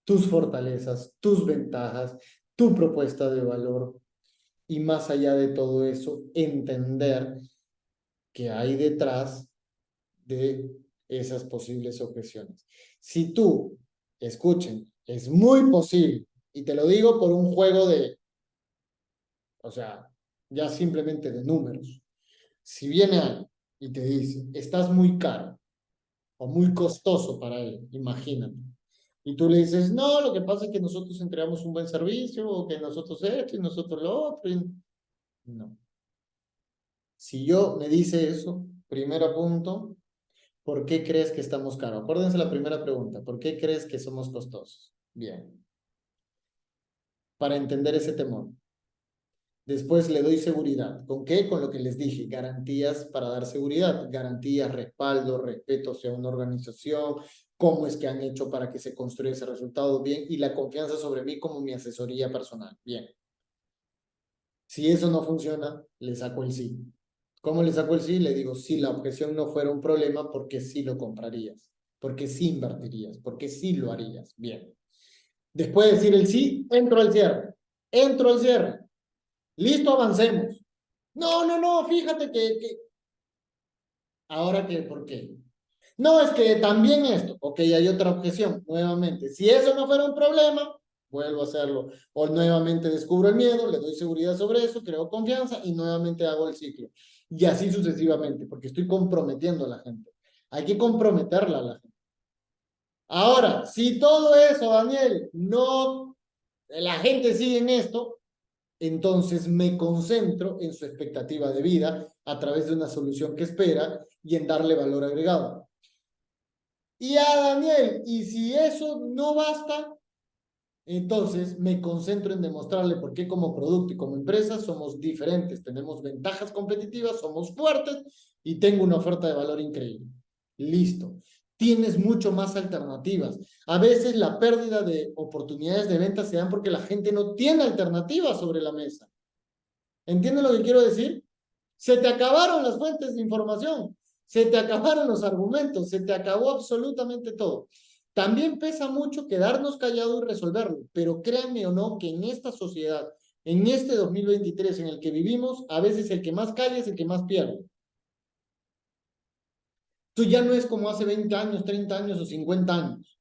tus fortalezas, tus ventajas, tu propuesta de valor y más allá de todo eso, entender qué hay detrás de esas posibles objeciones. Si tú, escuchen, es muy posible, y te lo digo por un juego de, o sea, ya simplemente de números. Si viene alguien y te dice, estás muy caro o muy costoso para él, imagínate. Y tú le dices, no, lo que pasa es que nosotros entregamos un buen servicio, o que nosotros esto y nosotros lo otro. No. Si yo me dice eso, primero punto, ¿por qué crees que estamos caros? Acuérdense la primera pregunta, ¿por qué crees que somos costosos? Bien, para entender ese temor. Después le doy seguridad. ¿Con qué? Con lo que les dije, garantías para dar seguridad, garantías, respaldo, respeto hacia una organización, cómo es que han hecho para que se construya ese resultado bien y la confianza sobre mí como mi asesoría personal. Bien. Si eso no funciona, le saco el sí. ¿Cómo le saco el sí? Le digo, si la objeción no fuera un problema, ¿por qué sí lo comprarías? ¿Por qué sí invertirías? ¿Por qué sí lo harías? Bien. Después de decir el sí, entro al cierre. Entro al cierre. Listo, avancemos. No, no, no, fíjate que... Ahora que, ¿por qué? No, es que también esto. Ok, hay otra objeción, nuevamente. Si eso no fuera un problema, vuelvo a hacerlo. O nuevamente descubro el miedo, le doy seguridad sobre eso, creo confianza y nuevamente hago el ciclo. Y así sucesivamente, porque estoy comprometiendo a la gente. Hay que comprometerla a la gente. Ahora, si todo eso, Daniel, no, la gente sigue en esto, entonces me concentro en su expectativa de vida a través de una solución que espera y en darle valor agregado. Y a Daniel, y si eso no basta, entonces me concentro en demostrarle por qué como producto y como empresa somos diferentes, tenemos ventajas competitivas, somos fuertes y tengo una oferta de valor increíble. Listo. Tienes mucho más alternativas. A veces la pérdida de oportunidades de venta se dan porque la gente no tiene alternativas sobre la mesa. ¿Entiendes lo que quiero decir? Se te acabaron las fuentes de información, se te acabaron los argumentos, se te acabó absolutamente todo. También pesa mucho quedarnos callados y resolverlo, pero créanme o no que en esta sociedad, en este 2023 en el que vivimos, a veces el que más calla es el que más pierde. Tú ya no es como hace 20 años, 30 años o 50 años.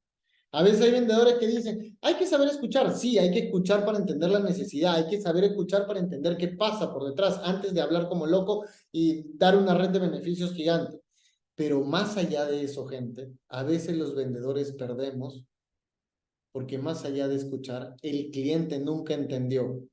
A veces hay vendedores que dicen, hay que saber escuchar. Sí, hay que escuchar para entender la necesidad, hay que saber escuchar para entender qué pasa por detrás antes de hablar como loco y dar una red de beneficios gigante. Pero más allá de eso, gente, a veces los vendedores perdemos porque más allá de escuchar, el cliente nunca entendió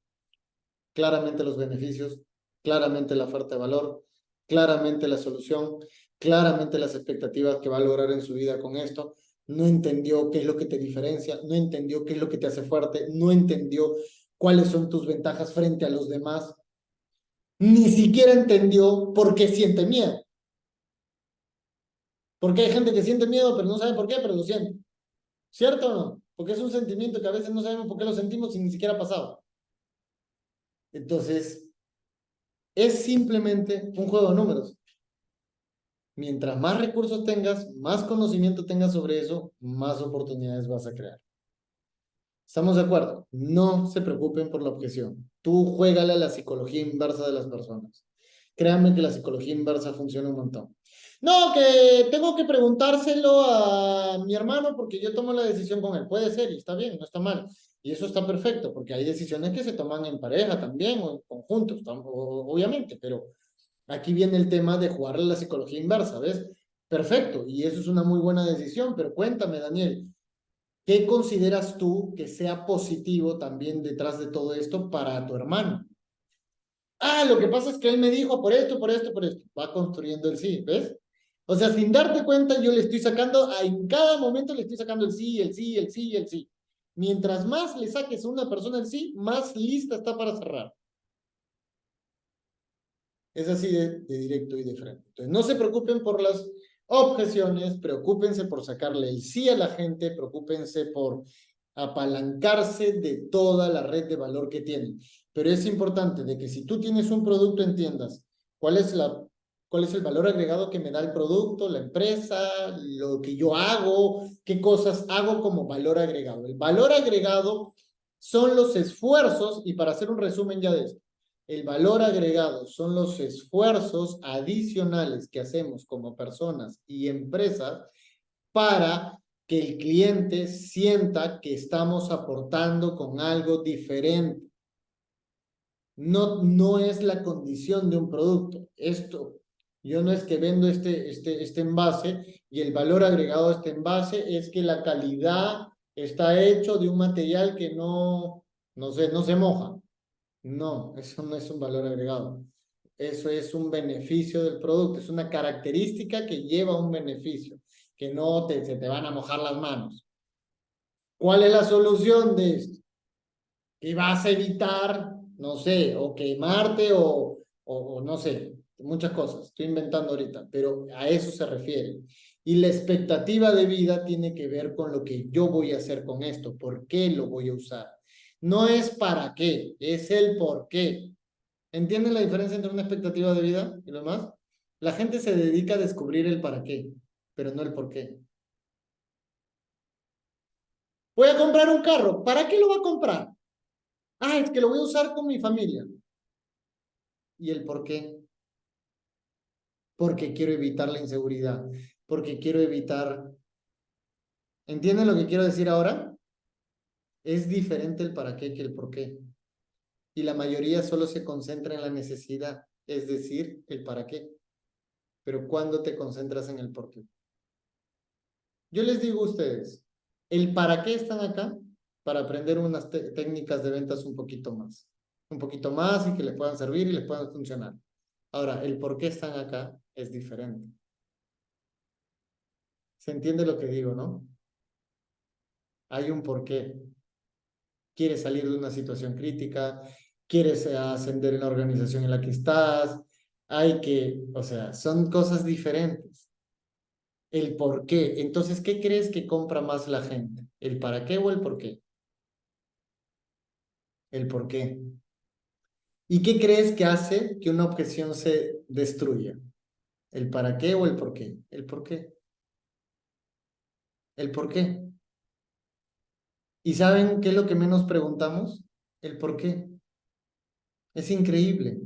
claramente los beneficios, claramente la oferta de valor, claramente la solución, claramente las expectativas que va a lograr en su vida con esto. No entendió qué es lo que te diferencia, no entendió qué es lo que te hace fuerte, no entendió cuáles son tus ventajas frente a los demás, ni siquiera entendió por qué siente miedo. Porque hay gente que siente miedo, pero no sabe por qué, pero lo siente. ¿Cierto o no? Porque es un sentimiento que a veces no sabemos por qué lo sentimos y ni siquiera ha pasado. Entonces, es simplemente un juego de números. Mientras más recursos tengas, más conocimiento tengas sobre eso, más oportunidades vas a crear. ¿Estamos de acuerdo? No se preocupen por la objeción. Tú juégale a la psicología inversa de las personas. Créanme que la psicología inversa funciona un montón. No, que tengo que preguntárselo a mi hermano porque yo tomo la decisión con él. Puede ser y está bien, no está mal. Y eso está perfecto porque hay decisiones que se toman en pareja también o en conjunto, obviamente, pero aquí viene el tema de jugarle la psicología inversa, ¿ves? Perfecto, y eso es una muy buena decisión, pero cuéntame, Daniel, ¿qué consideras tú que sea positivo también detrás de todo esto para tu hermano? Ah, lo que pasa es que él me dijo por esto, por esto, por esto. Va construyendo el sí, ¿ves? O sea, sin darte cuenta, yo le estoy sacando, en cada momento le estoy sacando el sí, el sí, el sí, el sí. Mientras más le saques a una persona el sí, más lista está para cerrar. Es así de directo y de frente. Entonces, no se preocupen por las objeciones, preocúpense por sacarle el sí a la gente, preocúpense por apalancarse de toda la red de valor que tienen. Pero es importante de que si tú tienes un producto, entiendas cuál es cuál es el valor agregado que me da el producto, la empresa, lo que yo hago, qué cosas hago como valor agregado. El valor agregado son los esfuerzos, y para hacer un resumen ya de esto, el valor agregado son los esfuerzos adicionales que hacemos como personas y empresas para que el cliente sienta que estamos aportando con algo diferente. No es la condición de un producto. Yo no es que vendo este envase y el valor agregado a este envase es que la calidad está hecho de un material que no se moja. No, eso no es un valor agregado. Eso es un beneficio del producto, es una característica que lleva un beneficio, que no se te van a mojar las manos. ¿Cuál es la solución de esto? Que vas a evitar, no sé, o quemarte o no sé, muchas cosas. Estoy inventando ahorita, pero a eso se refiere. Y la expectativa de vida tiene que ver con lo que yo voy a hacer con esto, por qué lo voy a usar. No es para qué, es el por qué. ¿Entienden la diferencia entre una expectativa de vida y lo demás? La gente se dedica a descubrir el para qué, pero no el por qué. Voy a comprar un carro. ¿Para qué lo va a comprar? Ah, es que lo voy a usar con mi familia. ¿Y el por qué? Porque quiero evitar la inseguridad, porque quiero evitar... ¿Entienden lo que quiero decir ahora? Es diferente el para qué que el por qué. Y la mayoría solo se concentra en la necesidad, es decir, el para qué. Pero ¿cuándo te concentras en el por qué? Yo les digo a ustedes, el para qué están acá, para aprender unas técnicas de ventas un poquito más y que les puedan servir y les puedan funcionar. Ahora, el por qué están acá es diferente. ¿Se entiende lo que digo, no? Hay un por qué. Quieres salir de una situación crítica, quieres ascender en la organización en la que estás, o sea, son cosas diferentes. El por qué. Entonces, ¿qué crees que compra más la gente? ¿El para qué o el por qué? El por qué. ¿Y qué crees que hace que una objeción se destruya? ¿El para qué o el por qué? El por qué. El por qué. ¿Y saben qué es lo que menos preguntamos? El por qué. Es increíble.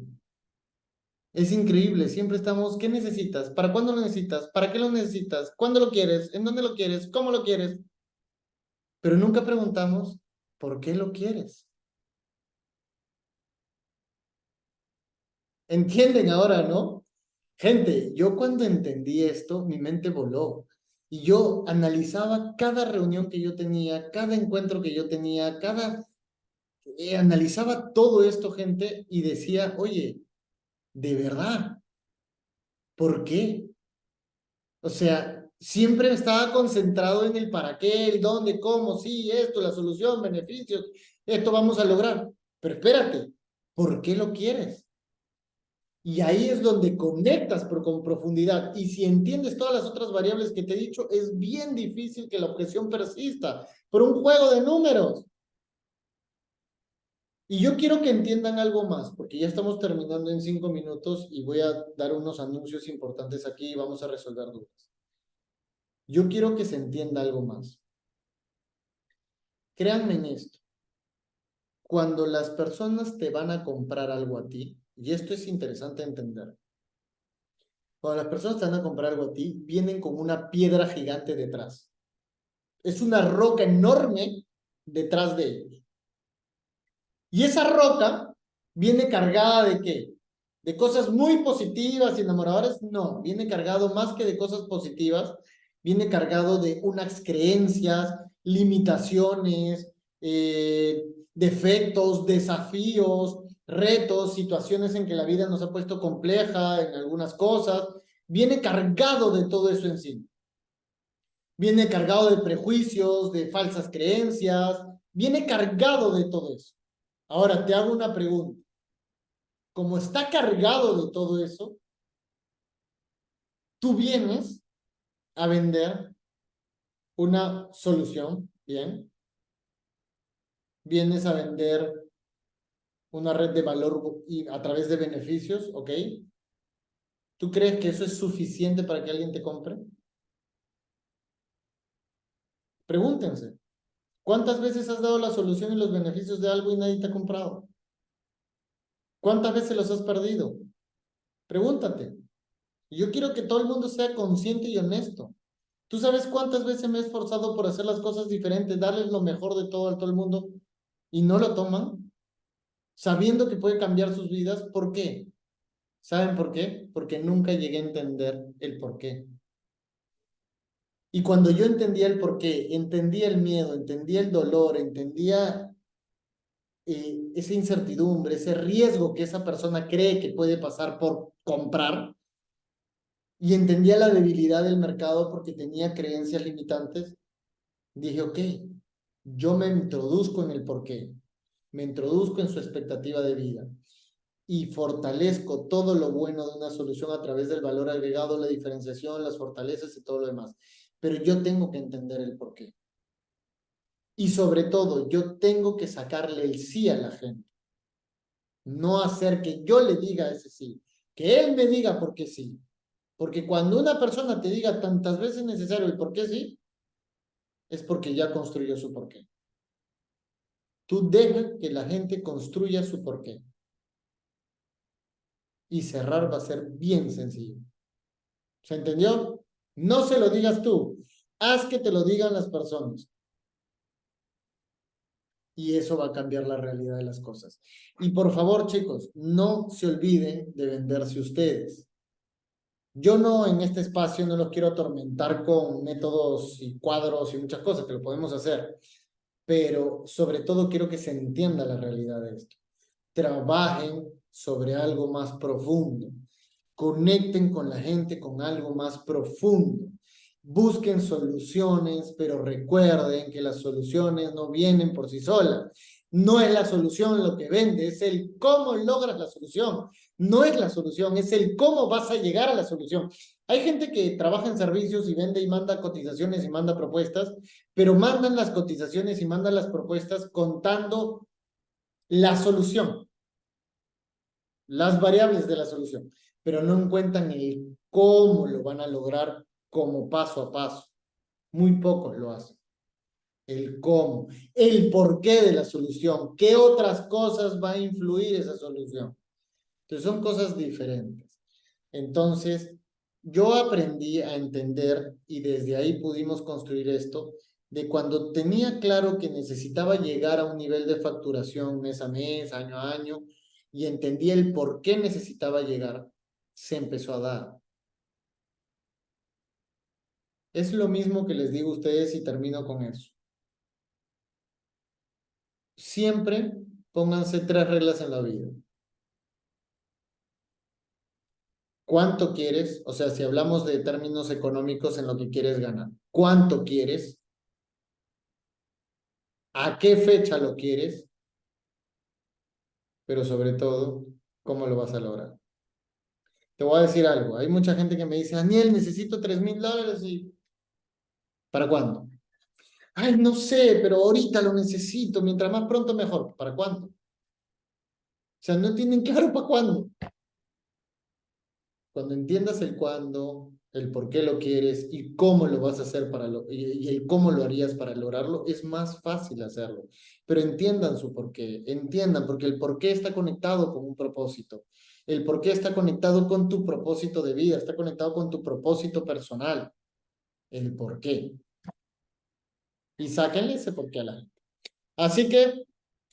Es increíble. Siempre estamos, ¿qué necesitas? ¿Para cuándo lo necesitas? ¿Para qué lo necesitas? ¿Cuándo lo quieres? ¿En dónde lo quieres? ¿Cómo lo quieres? pero nunca preguntamos, ¿por qué lo quieres? ¿Entienden ahora, no? Gente, yo cuando entendí esto, mi mente voló. Y yo analizaba cada reunión que yo tenía, cada encuentro que yo tenía, analizaba todo esto, gente, y decía, oye, de verdad, ¿por qué? O sea, siempre estaba concentrado en el para qué, el dónde, cómo, sí, esto, la solución, beneficios, esto vamos a lograr. Pero espérate, ¿por qué lo quieres? Y ahí es donde conectas pero con profundidad. Y si entiendes todas las otras variables que te he dicho, es bien difícil que la objeción persista por un juego de números. Y yo quiero que entiendan algo más, porque ya estamos terminando en 5 minutos y voy a dar unos anuncios importantes aquí y vamos a resolver dudas. Yo quiero que se entienda algo más. Créanme en esto. Cuando las personas te van a comprar algo a ti, y esto es interesante entender, cuando las personas te van a comprar algo a ti, vienen con una piedra gigante detrás. Es una roca enorme detrás de ellos. Y esa roca viene cargada ¿de qué? ¿De cosas muy positivas y enamoradoras? No, viene cargado más que de cosas positivas, viene cargado de unas creencias, limitaciones, defectos, desafíos, retos, situaciones en que la vida nos ha puesto compleja en algunas cosas. Viene cargado de todo eso en sí. Viene cargado de prejuicios, de falsas creencias, viene cargado de todo eso. Ahora te hago una pregunta. Como está cargado de todo eso, tú vienes a vender una solución, ¿bien? Vienes a vender una red de valor y a través de beneficios, ¿ok? ¿Tú crees que eso es suficiente para que alguien te compre? Pregúntense. ¿Cuántas veces has dado la solución y los beneficios de algo y nadie te ha comprado? ¿Cuántas veces los has perdido? Pregúntate. Yo quiero que todo el mundo sea consciente y honesto. ¿Tú sabes cuántas veces me he esforzado por hacer las cosas diferentes, darles lo mejor de todo a todo el mundo y no lo toman? Sabiendo que puede cambiar sus vidas. ¿Por qué? ¿Saben por qué? Porque nunca llegué a entender el por qué. Y cuando yo entendía el por qué, entendía el miedo, entendía el dolor, entendía esa incertidumbre, ese riesgo que esa persona cree que puede pasar por comprar, y entendía la debilidad del mercado porque tenía creencias limitantes, dije, ok, yo me introduzco en el porqué, me introduzco en su expectativa de vida y fortalezco todo lo bueno de una solución a través del valor agregado, la diferenciación, las fortalezas y todo lo demás. Pero yo tengo que entender el porqué. Y sobre todo, yo tengo que sacarle el sí a la gente. No hacer que yo le diga ese sí, que él me diga por qué sí. Porque cuando una persona te diga tantas veces necesario el por qué sí, es porque ya construyó su porqué. Tú deja que la gente construya su porqué. Y cerrar va a ser bien sencillo. ¿Se entendió? No se lo digas tú. Haz que te lo digan las personas. Y eso va a cambiar la realidad de las cosas. Y por favor, chicos, no se olviden de venderse ustedes. Yo no en este espacio no los quiero atormentar con métodos y cuadros y muchas cosas que lo podemos hacer, pero sobre todo quiero que se entienda la realidad de esto. Trabajen sobre algo más profundo. Conecten con la gente con algo más profundo. Busquen soluciones, pero recuerden que las soluciones no vienen por sí solas. No es la solución lo que vende, es el cómo logras la solución. No es la solución, es el cómo vas a llegar a la solución. Hay gente que trabaja en servicios y vende y manda cotizaciones y manda propuestas, pero mandan las cotizaciones y mandan las propuestas contando la solución, las variables de la solución, pero no encuentran el cómo lo van a lograr como paso a paso. Muy pocos lo hacen. El cómo, el porqué de la solución, qué otras cosas va a influir esa solución. Entonces son cosas diferentes. Entonces, yo aprendí a entender y desde ahí pudimos construir esto de cuando tenía claro que necesitaba llegar a un nivel de facturación mes a mes, año a año, y entendía el por qué necesitaba llegar, se empezó a dar. Es lo mismo que les digo a ustedes y termino con eso. Siempre pónganse 3 reglas en la vida. ¿Cuánto quieres? O sea, si hablamos de términos económicos en lo que quieres ganar. ¿Cuánto quieres? ¿A qué fecha lo quieres? Pero sobre todo, ¿cómo lo vas a lograr? Te voy a decir algo. Hay mucha gente que me dice, Daniel, necesito $3,000 y ¿para cuándo? Ay, no sé, pero ahorita lo necesito. Mientras más pronto, mejor. ¿Para cuándo? O sea, no tienen claro para cuándo. Cuando entiendas el cuándo, el por qué lo quieres y cómo lo vas a hacer y el cómo lo harías para lograrlo, es más fácil hacerlo. Pero entiendan su porqué, entiendan, porque el porqué está conectado con un propósito. El porqué está conectado con tu propósito de vida, está conectado con tu propósito personal. El porqué. Y sáquenle ese porqué a la gente. Así que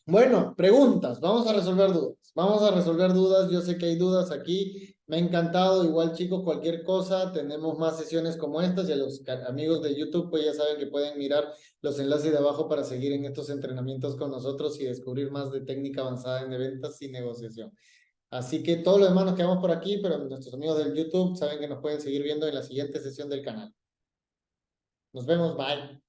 bueno, preguntas, vamos a resolver dudas. Vamos a resolver dudas, yo sé que hay dudas aquí. Me ha encantado, igual chicos, cualquier cosa, tenemos más sesiones como estas y a los amigos de YouTube pues ya saben que pueden mirar los enlaces de abajo para seguir en estos entrenamientos con nosotros y descubrir más de técnica avanzada en ventas y negociación. Así que todos los demás nos quedamos por aquí, pero nuestros amigos del YouTube saben que nos pueden seguir viendo en la siguiente sesión del canal. Nos vemos, bye.